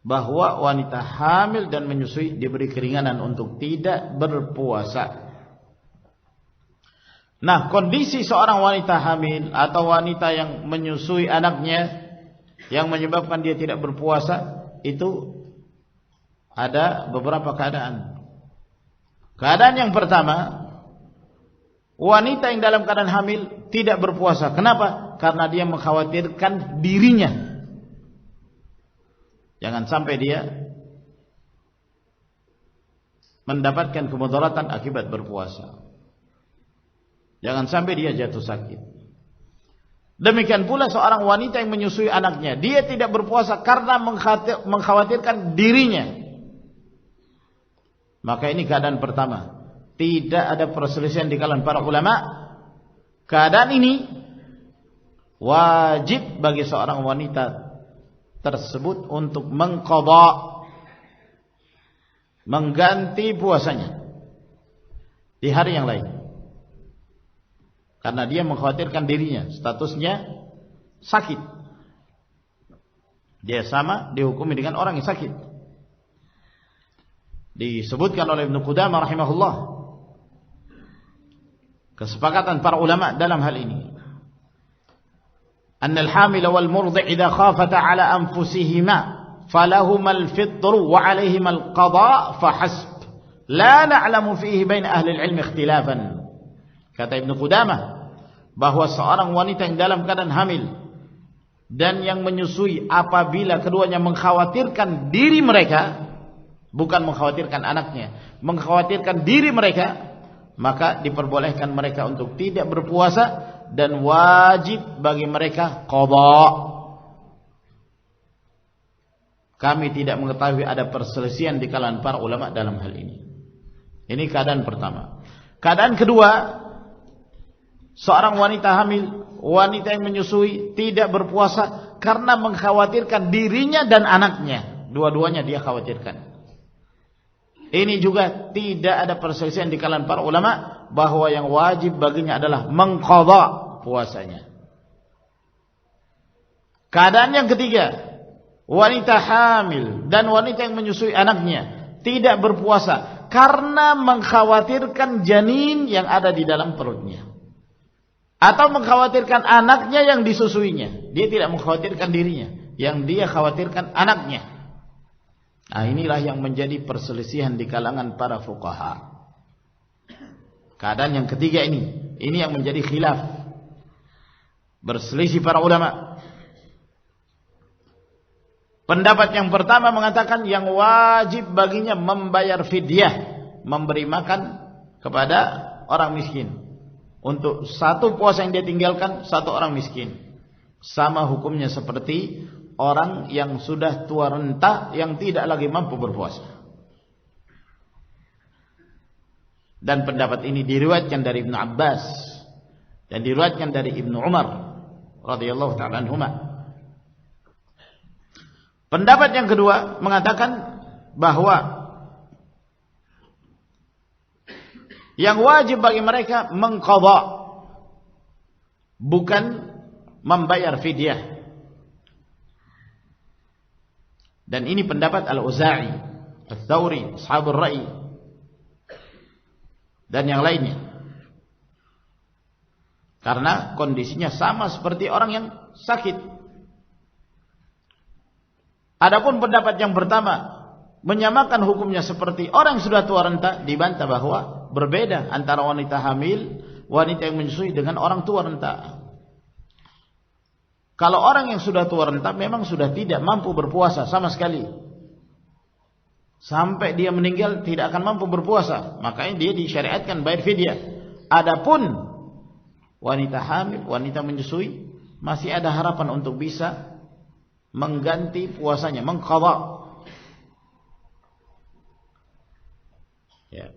bahwa wanita hamil dan menyusui diberi keringanan untuk tidak berpuasa. Nah, kondisi seorang wanita hamil atau wanita yang menyusui anaknya yang menyebabkan dia tidak berpuasa, itu ada beberapa keadaan. Keadaan yang pertama, wanita yang dalam keadaan hamil tidak berpuasa. Kenapa? Karena dia mengkhawatirkan dirinya. Jangan sampai dia mendapatkan kemudaratan akibat berpuasa. Jangan sampai dia jatuh sakit. Demikian pula seorang wanita yang menyusui anaknya, dia tidak berpuasa karena mengkhawatirkan dirinya. Maka ini keadaan pertama. Tidak ada perselisihan di kalangan para ulama. Keadaan ini wajib bagi seorang wanita tersebut untuk mengqadha, mengganti puasanya di hari yang lain. Karena dia mengkhawatirkan dirinya, statusnya sakit. Dia sama dihukumi dengan orang yang sakit. Disebutkan oleh Ibnu Qudamah rahimahullah kesepakatan para ulama dalam hal ini. Annal hamil wal murdi' idza khafata ala anfusihima falahuma al-fitr wa 'alaihima al-qada' fahasb. La na'lamu fihi bain ahli al-'ilm ikhtilafan. Kata Ibnu Qudamah bahwa seorang wanita yang dalam keadaan hamil dan yang menyusui, apabila keduanya mengkhawatirkan diri mereka, bukan mengkhawatirkan anaknya, mengkhawatirkan diri mereka, maka diperbolehkan mereka untuk tidak berpuasa dan wajib bagi mereka qadha. Kami tidak mengetahui ada perselisihan di kalangan para ulama dalam hal ini. Ini keadaan pertama. Keadaan kedua, seorang wanita hamil, wanita yang menyusui tidak berpuasa karena mengkhawatirkan dirinya dan anaknya. Dua-duanya dia khawatirkan. Ini juga tidak ada perselisihan di kalangan para ulama bahwa yang wajib baginya adalah mengqadha puasanya. Keadaan yang ketiga, wanita hamil dan wanita yang menyusui anaknya tidak berpuasa karena mengkhawatirkan janin yang ada di dalam perutnya. atau mengkhawatirkan anaknya yang disusuinya. Dia tidak mengkhawatirkan dirinya, yang dia khawatirkan anaknya. Nah, inilah yang menjadi perselisihan di kalangan para fuqaha. Keadaan yang ketiga ini yang menjadi khilaf, berselisih para ulama. Pendapat yang pertama mengatakan yang wajib baginya membayar fidyah, memberi makan kepada orang miskin. Untuk satu puasa yang dia tinggalkan, satu orang miskin. Sama hukumnya seperti orang yang sudah tua renta yang tidak lagi mampu berpuasa. Dan pendapat ini diriwayatkan dari Ibnu Abbas dan diriwayatkan dari Ibnu Umar radhiyallahu ta'ala anhuma. Pendapat yang kedua mengatakan bahwa yang wajib bagi mereka mengqadha, bukan membayar fidyah. Dan ini pendapat Al-Auza'i, Ats-Tsauri, Ashabul Ra'i dan yang lainnya. Karena kondisinya sama seperti orang yang sakit. Adapun pendapat yang pertama menyamakan hukumnya seperti orang yang sudah tua renta, dibantah bahwa berbeda antara wanita hamil, wanita yang menyusui dengan orang tua renta. Kalau orang yang sudah tua renta memang sudah tidak mampu berpuasa sama sekali, sampai dia meninggal tidak akan mampu berpuasa, makanya dia disyariatkan bayar fidyah. Adapun wanita hamil, wanita menyusui, masih ada harapan untuk bisa mengganti puasanya, mengqadha. Ya.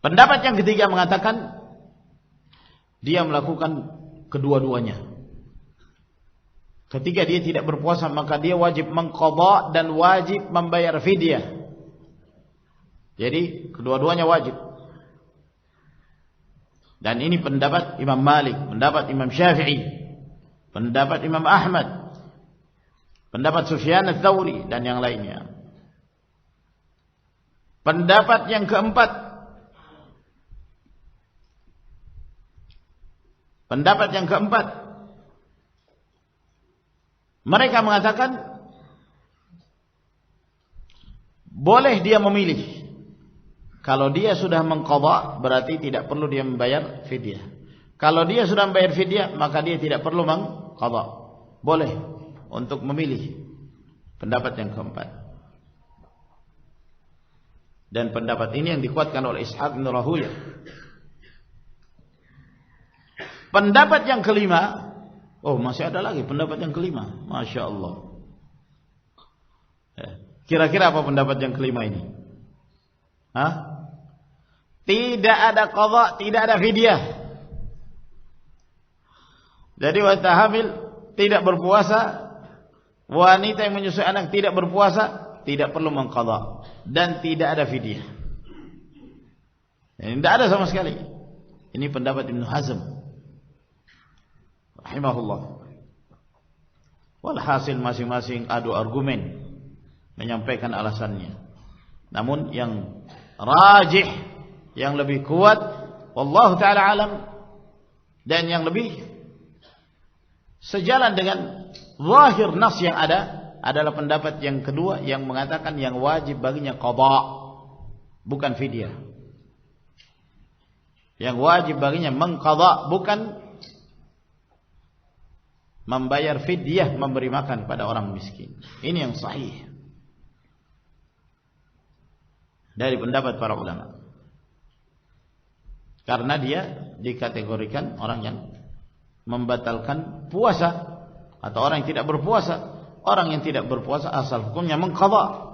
Pendapat yang ketiga mengatakan dia melakukan kedua-duanya. Ketika dia tidak berpuasa, maka dia wajib mengqadha dan wajib membayar fidyah. Jadi kedua-duanya wajib. Dan ini pendapat Imam Malik, pendapat Imam Syafi'i, pendapat Imam Ahmad, pendapat Sufyan Ats-Tsauri dan yang lainnya. Pendapat yang keempat, mereka mengatakan boleh dia memilih. Kalau dia sudah mengqadha, berarti tidak perlu dia membayar fidyah. Kalau dia sudah membayar fidyah, maka dia tidak perlu mengqadha. Boleh untuk memilih. Pendapat yang keempat. Dan pendapat ini yang dikuatkan oleh Ishaq bin Rahuyah. Pendapat yang kelima, masih ada lagi pendapat yang kelima. Masya Allah. Kira-kira apa pendapat yang kelima ini? Tidak ada qadha, tidak ada fidyah. Jadi wanita hamil tidak berpuasa, wanita yang menyusui anak tidak berpuasa, tidak perlu mengqadha dan tidak ada fidyah. Ini tidak ada sama sekali. Ini pendapat Ibnu Hazm rahimahullah. Walhasil masing-masing adu argumen menyampaikan alasannya. Namun yang rajih, yang lebih kuat, wallahu ta'ala alam, dan yang lebih sejalan dengan zahir nas yang ada adalah pendapat yang kedua yang mengatakan yang wajib baginya qadha, bukan fidyah. Yang wajib baginya mengqadha, bukan membayar fidyah, memberi makan pada orang miskin. Ini yang sahih dari pendapat para ulama. Karena dia dikategorikan orang yang membatalkan puasa, atau orang yang tidak berpuasa. Orang yang tidak berpuasa asal hukumnya mengqadha.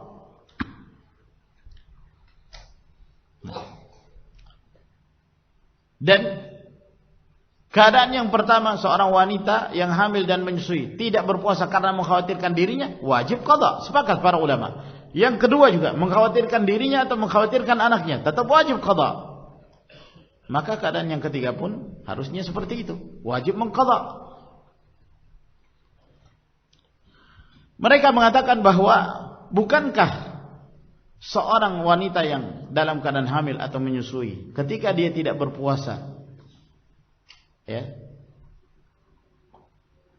Dan keadaan yang pertama, seorang wanita yang hamil dan menyusui tidak berpuasa karena mengkhawatirkan dirinya, wajib qadha, sepakat para ulama. Yang kedua juga, mengkhawatirkan dirinya atau mengkhawatirkan anaknya, tetap wajib qadha. Maka keadaan yang ketiga pun harusnya seperti itu, wajib mengqadha. Mereka mengatakan bahwa bukankah seorang wanita yang dalam keadaan hamil atau menyusui, ketika dia tidak berpuasa, Ya.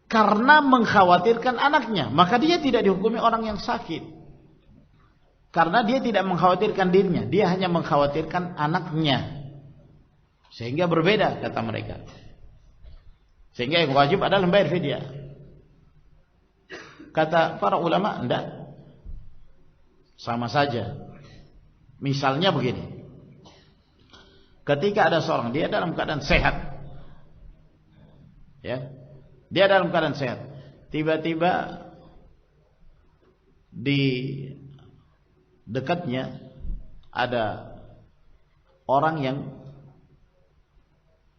Karena mengkhawatirkan anaknya, maka dia tidak dihukumi orang yang sakit. Karena dia tidak mengkhawatirkan dirinya, dia hanya mengkhawatirkan anaknya. Sehingga berbeda kata mereka. Sehingga yang wajib adalah membayar fidyah. Kata para ulama, enggak. Sama saja. Misalnya begini. Ketika ada seorang, dia dalam keadaan sehat. Ya. Dia dalam keadaan sehat. Tiba-tiba di dekatnya ada orang yang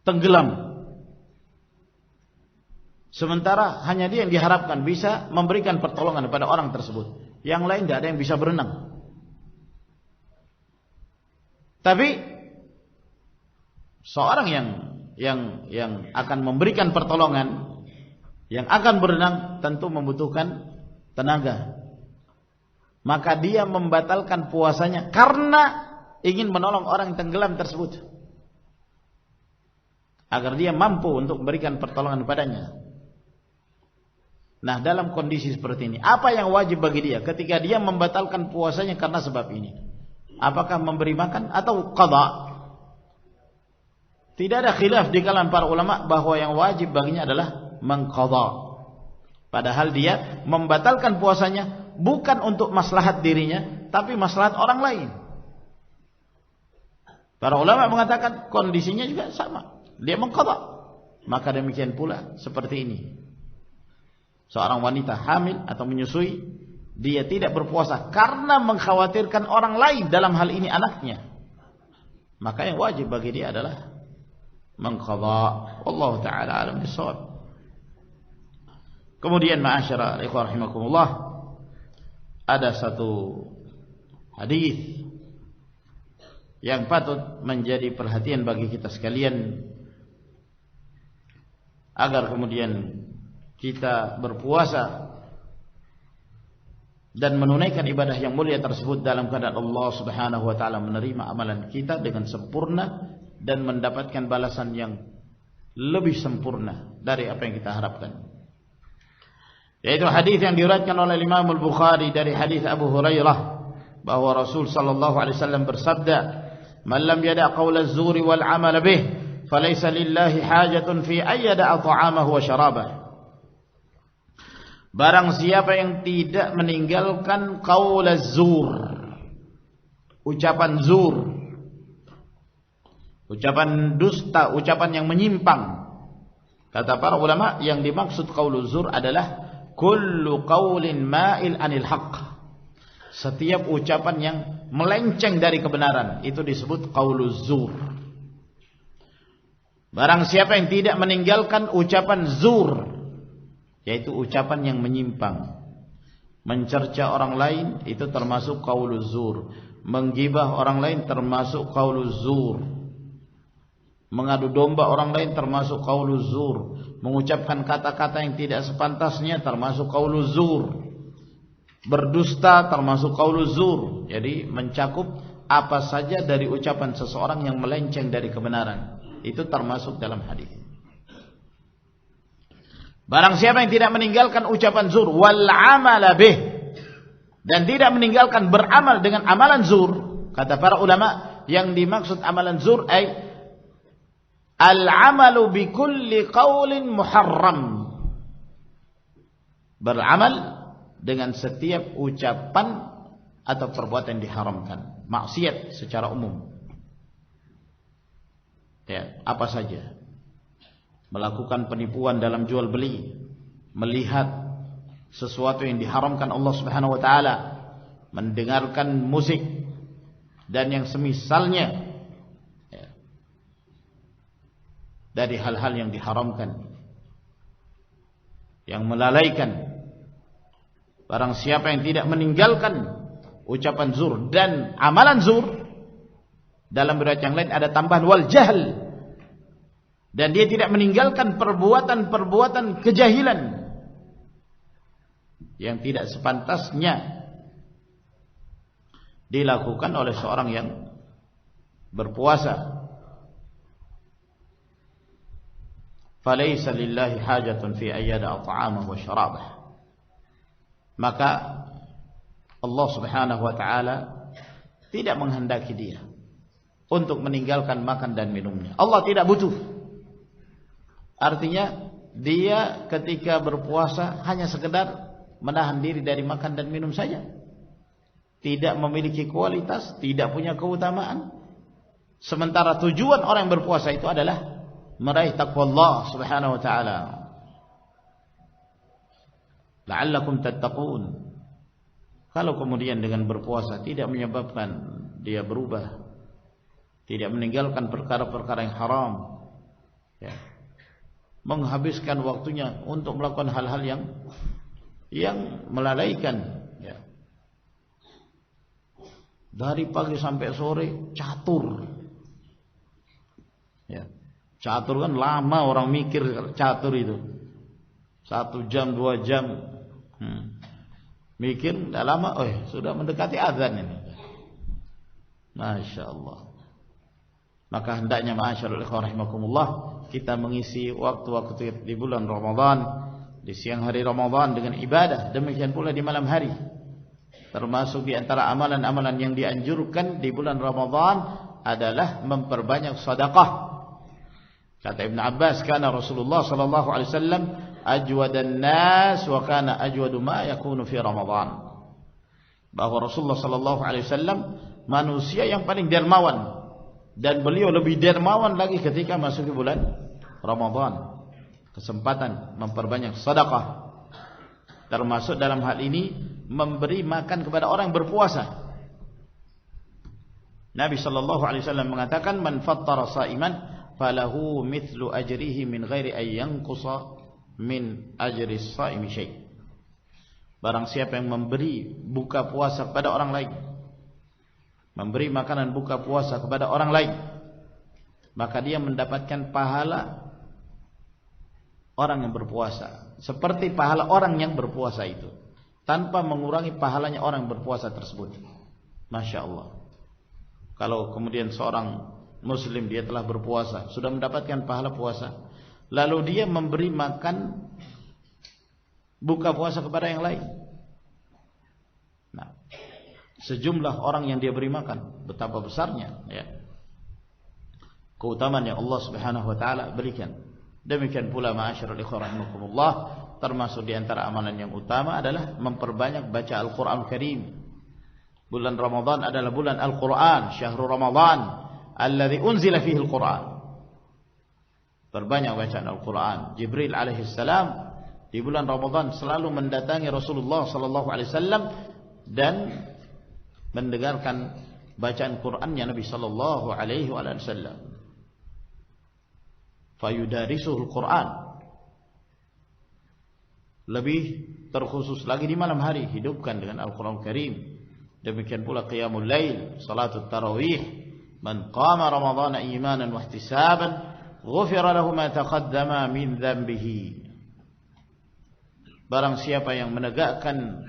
tenggelam. Sementara hanya dia yang diharapkan bisa memberikan pertolongan kepada orang tersebut. Yang lain tidak ada yang bisa berenang. Tapi seorang yang akan memberikan pertolongan, yang akan berenang tentu membutuhkan tenaga. Maka dia membatalkan puasanya karena ingin menolong orang yang tenggelam tersebut, agar dia mampu untuk memberikan pertolongan padanya. Nah, dalam kondisi seperti ini, apa yang wajib bagi dia ketika dia membatalkan puasanya karena sebab ini? Apakah memberi makan atau qada? Tidak ada khilaf di kalangan para ulama bahwa yang wajib baginya adalah mengqadha. Padahal dia membatalkan puasanya bukan untuk maslahat dirinya, tapi maslahat orang lain. Para ulama mengatakan kondisinya juga sama, dia mengqadha. Maka demikian pula seperti ini. Seorang wanita hamil atau menyusui, dia tidak berpuasa karena mengkhawatirkan orang lain, dalam hal ini anaknya. Maka yang wajib bagi dia adalah mengqadha. Wallahu taala alam bisawab. Kemudian ma'asyara ikhwah rahimakumullah, ada satu hadis yang patut menjadi perhatian bagi kita sekalian, agar kemudian kita berpuasa dan menunaikan ibadah yang mulia tersebut dalam keadaan Allah Subhanahu wa taala menerima amalan kita dengan sempurna dan mendapatkan balasan yang lebih sempurna dari apa yang kita harapkan. Yaitu hadis yang diriwayatkan oleh Imam Al-Bukhari dari hadis Abu Hurairah, bahwa Rasul sallallahu alaihi wasallam bersabda, "Man lam yada' qaula az-zuri wal 'amala bih, falaysa lillahi hajatun fi ay yada'a ta'amahu wa syarabahu." Barang siapa yang tidak meninggalkan qaul az-zur, ucapan zur, ucapan dusta, ucapan yang menyimpang. Kata para ulama, yang dimaksud qaul az-zur adalah kullu qaulin ma'il anil haqq. Setiap ucapan yang melenceng dari kebenaran, itu disebut qaul az-zur. Barang siapa yang tidak meninggalkan ucapan zur, yaitu ucapan yang menyimpang, mencerca orang lain, itu termasuk qauluz zur. Menggibah orang lain termasuk qauluz zur. Mengadu domba orang lain termasuk qauluz zur. Mengucapkan kata-kata yang tidak sepantasnya termasuk qauluz zur. Berdusta termasuk qauluz zur. Jadi mencakup apa saja dari ucapan seseorang yang melenceng dari kebenaran, itu termasuk dalam hadis. Barang siapa yang tidak meninggalkan ucapan zur wal amala bih, dan tidak meninggalkan beramal dengan amalan zur, kata para ulama, yang dimaksud amalan zur ay al amalu bi kulli qaulin muharram, beramal dengan setiap ucapan atau perbuatan yang diharamkan, maksiat secara umum. Ya, apa saja. Melakukan penipuan dalam jual beli, melihat sesuatu yang diharamkan Allah Subhanahu wa taala, mendengarkan musik dan yang semisalnya, ya, dari hal-hal yang diharamkan, yang melalaikan. Barang siapa yang tidak meninggalkan ucapan zur dan amalan zur, dalam riwayat yang lain ada tambahan wal jahl, dan dia tidak meninggalkan perbuatan-perbuatan kejahilan yang tidak sepantasnya dilakukan oleh seorang yang berpuasa. falaysa lillahi hajatun fi ayyada ta'amahu wa syarabahu. Maka Allah Subhanahu wa taala tidak menghendaki dia untuk meninggalkan makan dan minumnya. Allah tidak butuh. Artinya dia ketika berpuasa hanya sekedar menahan diri dari makan dan minum saja. Tidak memiliki kualitas, tidak punya keutamaan. Sementara tujuan orang yang berpuasa itu adalah meraih taqwa Allah Subhanahu wa taala. La'allakum tattaqun. Kalau kemudian dengan berpuasa tidak menyebabkan dia berubah, tidak meninggalkan perkara-perkara yang haram, ya, menghabiskan waktunya untuk melakukan hal-hal yang melalaikan, ya. Dari pagi sampai sore catur, ya. Catur kan lama orang mikir catur itu, 1 jam 2 jam, mikir tidak lama, sudah mendekati azan ini. Masya Allah. Maka hendaknya ma'asyarul ikhwan rahimakumullah, kita mengisi waktu-waktu di bulan Ramadan, di siang hari Ramadan dengan ibadah, demikian pula di malam hari. Termasuk di antara amalan-amalan yang dianjurkan di bulan Ramadan adalah memperbanyak sedekah. Kata Ibn Abbas, kana Rasulullah sallallahu alaihi wasallam ajwadan nas wa kana ajwadu ma yakunu fi Ramadan. Bahwa Rasulullah sallallahu alaihi wasallam manusia yang paling dermawan, dan beliau lebih dermawan lagi ketika masuk bulan Ramadan. Kesempatan memperbanyak sedekah. Termasuk dalam hal ini memberi makan kepada orang yang berpuasa. Nabi sallallahu alaihi wasallam mengatakan, man fattara sa'iman falahu mithlu ajrihi min ghairi ay yanqusa min ajri as-sa'imi syai'. Barang siapa yang memberi buka puasa kepada orang lain, memberi makanan buka puasa kepada orang lain, maka dia mendapatkan pahala orang yang berpuasa, seperti pahala orang yang berpuasa itu, tanpa mengurangi pahalanya orang yang berpuasa tersebut. Masya Allah. Kalau kemudian seorang muslim dia telah berpuasa, sudah mendapatkan pahala puasa, lalu dia memberi makan buka puasa kepada yang lain, nah, sejumlah orang yang dia beri makan, betapa besarnya, ya, keutamaan yang Allah Subhanahu wa taala berikan. Demikian pula ma'asyiral ikhwan rahimakumullah, termasuk di antara amalan yang utama adalah memperbanyak baca Al-Qur'an Karim. Bulan Ramadan adalah bulan Al-Qur'an, syahrul Ramadan alladzi unzila fihi Al-Qur'an. Perbanyak bacaan Al-Qur'an. Jibril alaihi salam di bulan Ramadan selalu mendatangi Rasulullah sallallahu alaihi wasallam dan mendengarkan bacaan Qur'annya Nabi sallallahu alaihi wasallam. Fayudarisuhul Qur'an. Lebih terkhusus lagi di malam hari, hidupkan dengan Al-Qur'an Karim. Demikian pula qiyamul lail, salatul tarawih. Man qama ramadhana imanan wa ihtisaban ghufira lahu ma taqaddama min dhanbihi. Barang siapa yang menegakkan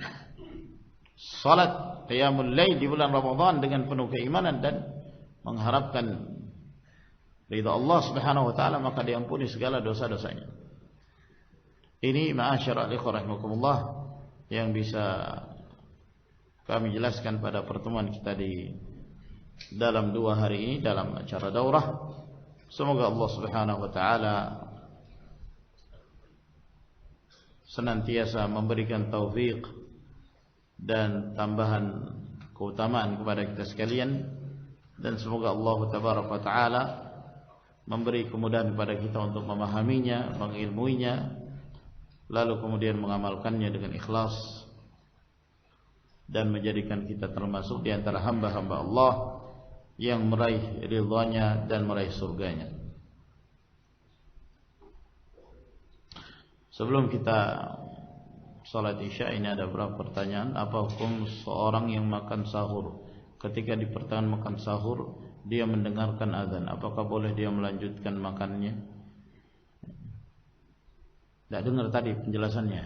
salat qiyamul lail di bulan Ramadan dengan penuh keimanan dan mengharapkan ridha Allah Subhanahu wa taala, maka diampuni segala dosa-dosanya. Ini ma'asyiral ikhwan rahimakumullah yang bisa kami jelaskan pada pertemuan kita di dalam 2 hari ini dalam acara daurah. Semoga Allah Subhanahu wa taala senantiasa memberikan taufik dan tambahan keutamaan kepada kita sekalian, dan semoga Allah tabaraka wa taala memberi kemudahan kepada kita untuk memahaminya, mengilmuinya, lalu kemudian mengamalkannya dengan ikhlas, dan menjadikan kita termasuk di antara hamba-hamba Allah yang meraih ridhanya dan meraih surganya. Sebelum kita salat isya ini ada beberapa pertanyaan. Apa hukum seorang yang makan sahur, ketika di pertengahan makan sahur dia mendengarkan azan, apakah boleh dia melanjutkan makannya? Tidak dengar tadi penjelasannya,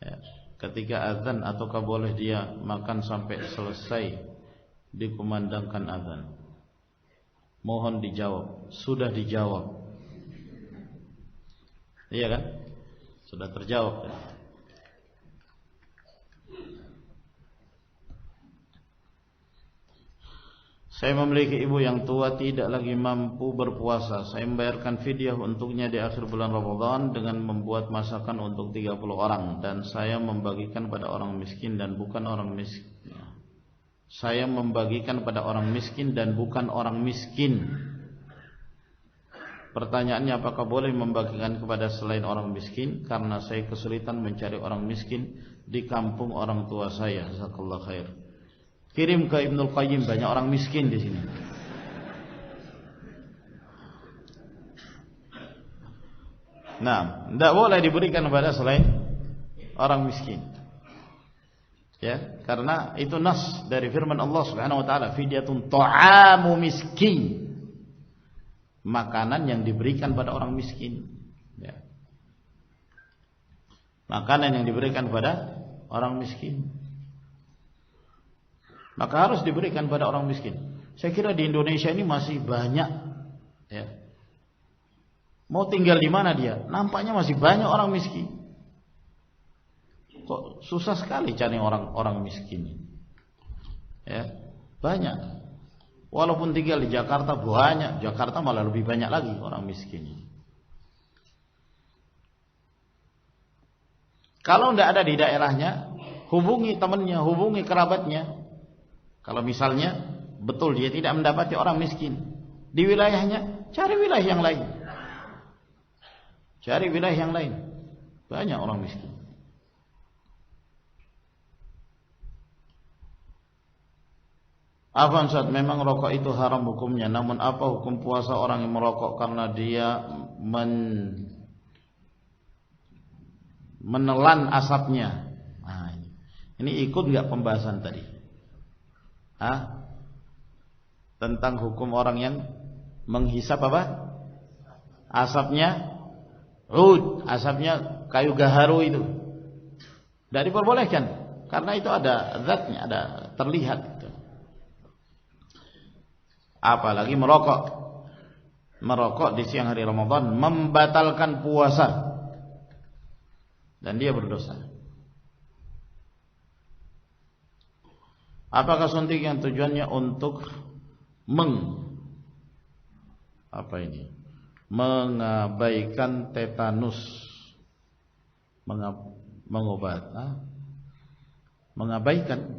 ya. Ketika azan, ataukah boleh dia makan sampai selesai dikumandangkan azan? Mohon dijawab. Sudah dijawab. Iya kan? Sudah terjawab kan? Saya memiliki ibu yang tua tidak lagi mampu berpuasa. Saya membayarkan fidyah untuknya di akhir bulan Ramadan dengan membuat masakan untuk 30 orang dan saya membagikan pada orang miskin dan bukan orang miskin. Saya membagikan pada orang miskin dan bukan orang miskin. Pertanyaannya, apakah boleh membagikan kepada selain orang miskin? Karena saya kesulitan mencari orang miskin di kampung orang tua saya. Jazakallahu khair. Kirim ke Ibnul Qayyim, banyak orang miskin di sini. Nah, tidak boleh diberikan kepada selain orang miskin. Ya, karena itu nas dari firman Allah Subhanahu wa taala, fidyatun ta'amu miskin. Makanan yang diberikan pada orang miskin. Ya. Makanan yang diberikan pada orang miskin. Maka harus diberikan pada orang miskin. Saya kira di Indonesia ini masih banyak, ya. Mau tinggal di mana dia? Nampaknya masih banyak orang miskin. Kok susah sekali cari orang miskin. Ya, banyak. Walaupun tinggal di Jakarta banyak, Jakarta malah lebih banyak lagi orang miskin. Kalau tidak ada di daerahnya, hubungi temannya, hubungi kerabatnya. Kalau misalnya betul dia tidak mendapati orang miskin di wilayahnya, cari wilayah yang lain. Cari wilayah yang lain. Banyak orang miskin. Afwan Ustaz, memang rokok itu haram hukumnya. Namun apa hukum puasa orang yang merokok karena dia menelan asapnya? Nah, ini ikut nggak pembahasan tadi? Tentang hukum orang yang menghisap apa? Asapnya ud, asapnya kayu gaharu itu. Tidak diperbolehkan karena itu ada zatnya, ada terlihat. Apalagi merokok. Merokok di siang hari Ramadan membatalkan puasa. Dan dia berdosa. Apakah suntik yang tujuannya untuk mengabaikan tetanus, mengabaikan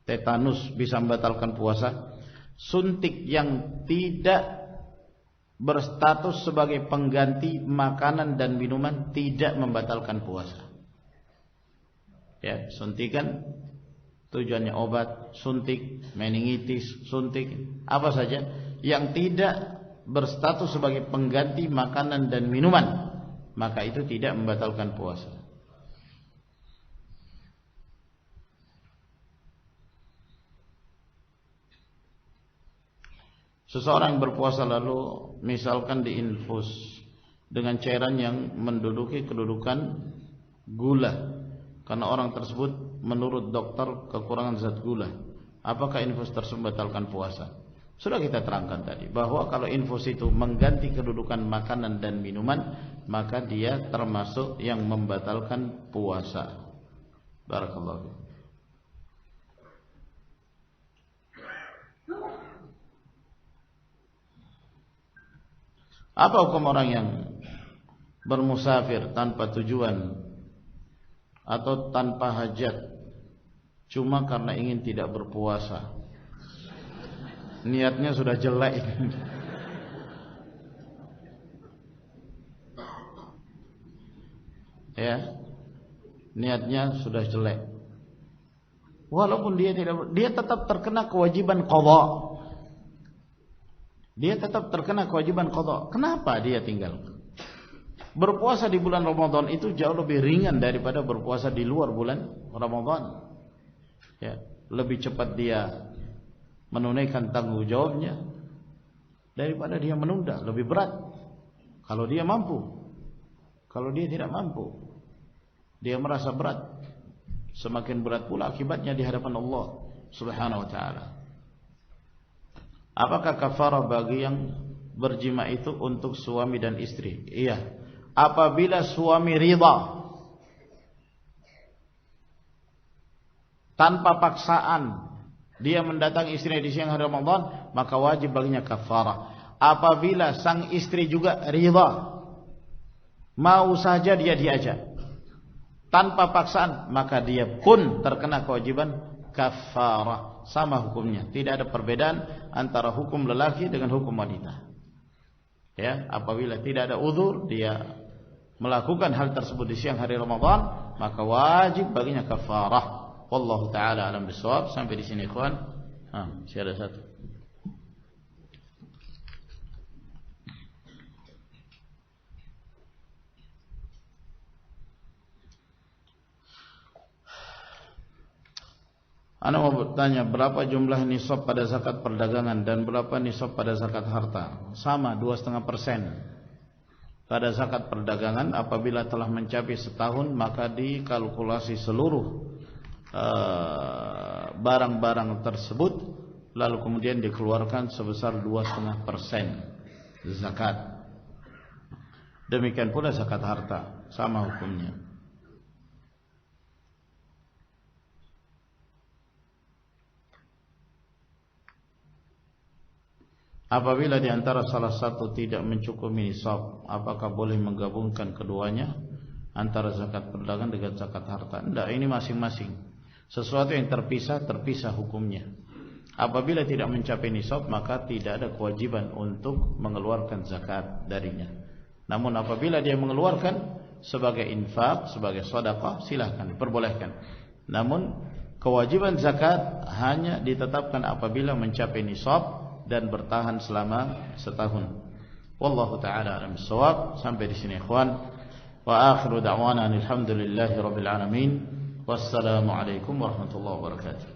tetanus bisa membatalkan puasa? Suntik yang tidak berstatus sebagai pengganti makanan dan minuman tidak membatalkan puasa. Ya, suntikan tujuannya obat, suntik meningitis, suntik apa saja yang tidak berstatus sebagai pengganti makanan dan minuman, maka itu tidak membatalkan puasa. Seseorang berpuasa lalu misalkan diinfus dengan cairan yang menduduki kedudukan gula, karena orang tersebut menurut dokter kekurangan zat gula, apakah infus tersebut membatalkan puasa? Sudah kita terangkan tadi bahwa kalau infus itu mengganti kedudukan makanan dan minuman, maka dia termasuk yang membatalkan puasa. Barakallahu. Apa hukum orang yang bermusafir tanpa tujuan atau tanpa hajat cuma karena ingin tidak berpuasa? Niatnya sudah jelek. Ya. Niatnya sudah jelek. Walaupun dia tetap terkena kewajiban qadha. Dia tetap terkena kewajiban qadha. Kenapa dia tinggal? Berpuasa di bulan Ramadan itu jauh lebih ringan daripada berpuasa di luar bulan Ramadan. Ya, lebih cepat dia menunaikan tanggung jawabnya daripada dia menunda, lebih berat. Kalau dia mampu. Kalau dia tidak mampu, dia merasa berat. Semakin berat pula akibatnya di hadapan Allah Subhanahu wa taala. Apakah kafarah bagi yang berjima itu untuk suami dan istri. Iya. Apabila suami ridha tanpa paksaan dia mendatangi istrinya di siang hari Ramadan, maka wajib baginya kafarah. Apabila sang istri juga ridha, mau saja dia diajak tanpa paksaan, maka dia pun terkena kewajiban kafarah. Sama hukumnya, tidak ada perbedaan antara hukum lelaki dengan hukum wanita. Ya, apabila tidak ada uzur dia melakukan hal tersebut di siang hari Ramadan, maka wajib baginya kafarah. Wallahu taala alam bisawab. Sampai di sini ikhwan. Masih ada satu. Ana mau bertanya, berapa jumlah nisab pada zakat perdagangan dan berapa nisab pada zakat harta? Sama, 2,5%. Pada zakat perdagangan apabila telah mencapai setahun, maka dikalkulasi seluruh barang-barang tersebut, lalu kemudian dikeluarkan sebesar 2,5% zakat. Demikian pula zakat harta, sama hukumnya. Apabila di antara salah satu tidak mencukupi nisab, apakah boleh menggabungkan keduanya, antara zakat perdagangan dengan zakat harta? Tidak, ini masing-masing. Sesuatu yang terpisah hukumnya. Apabila tidak mencapai nisab, maka tidak ada kewajiban untuk mengeluarkan zakat darinya. Namun apabila dia mengeluarkan sebagai infak, sebagai sedekah, silahkan, diperbolehkan. Namun kewajiban zakat hanya ditetapkan apabila mencapai nisab dan bertahan selama setahun. Wallahu taala alam bissawab. Sampai di sini ikhwan. Wa akhiru da'wana alhamdulillahi rabbil alamin. Wassalamu alaikum warahmatullahi wabarakatuh.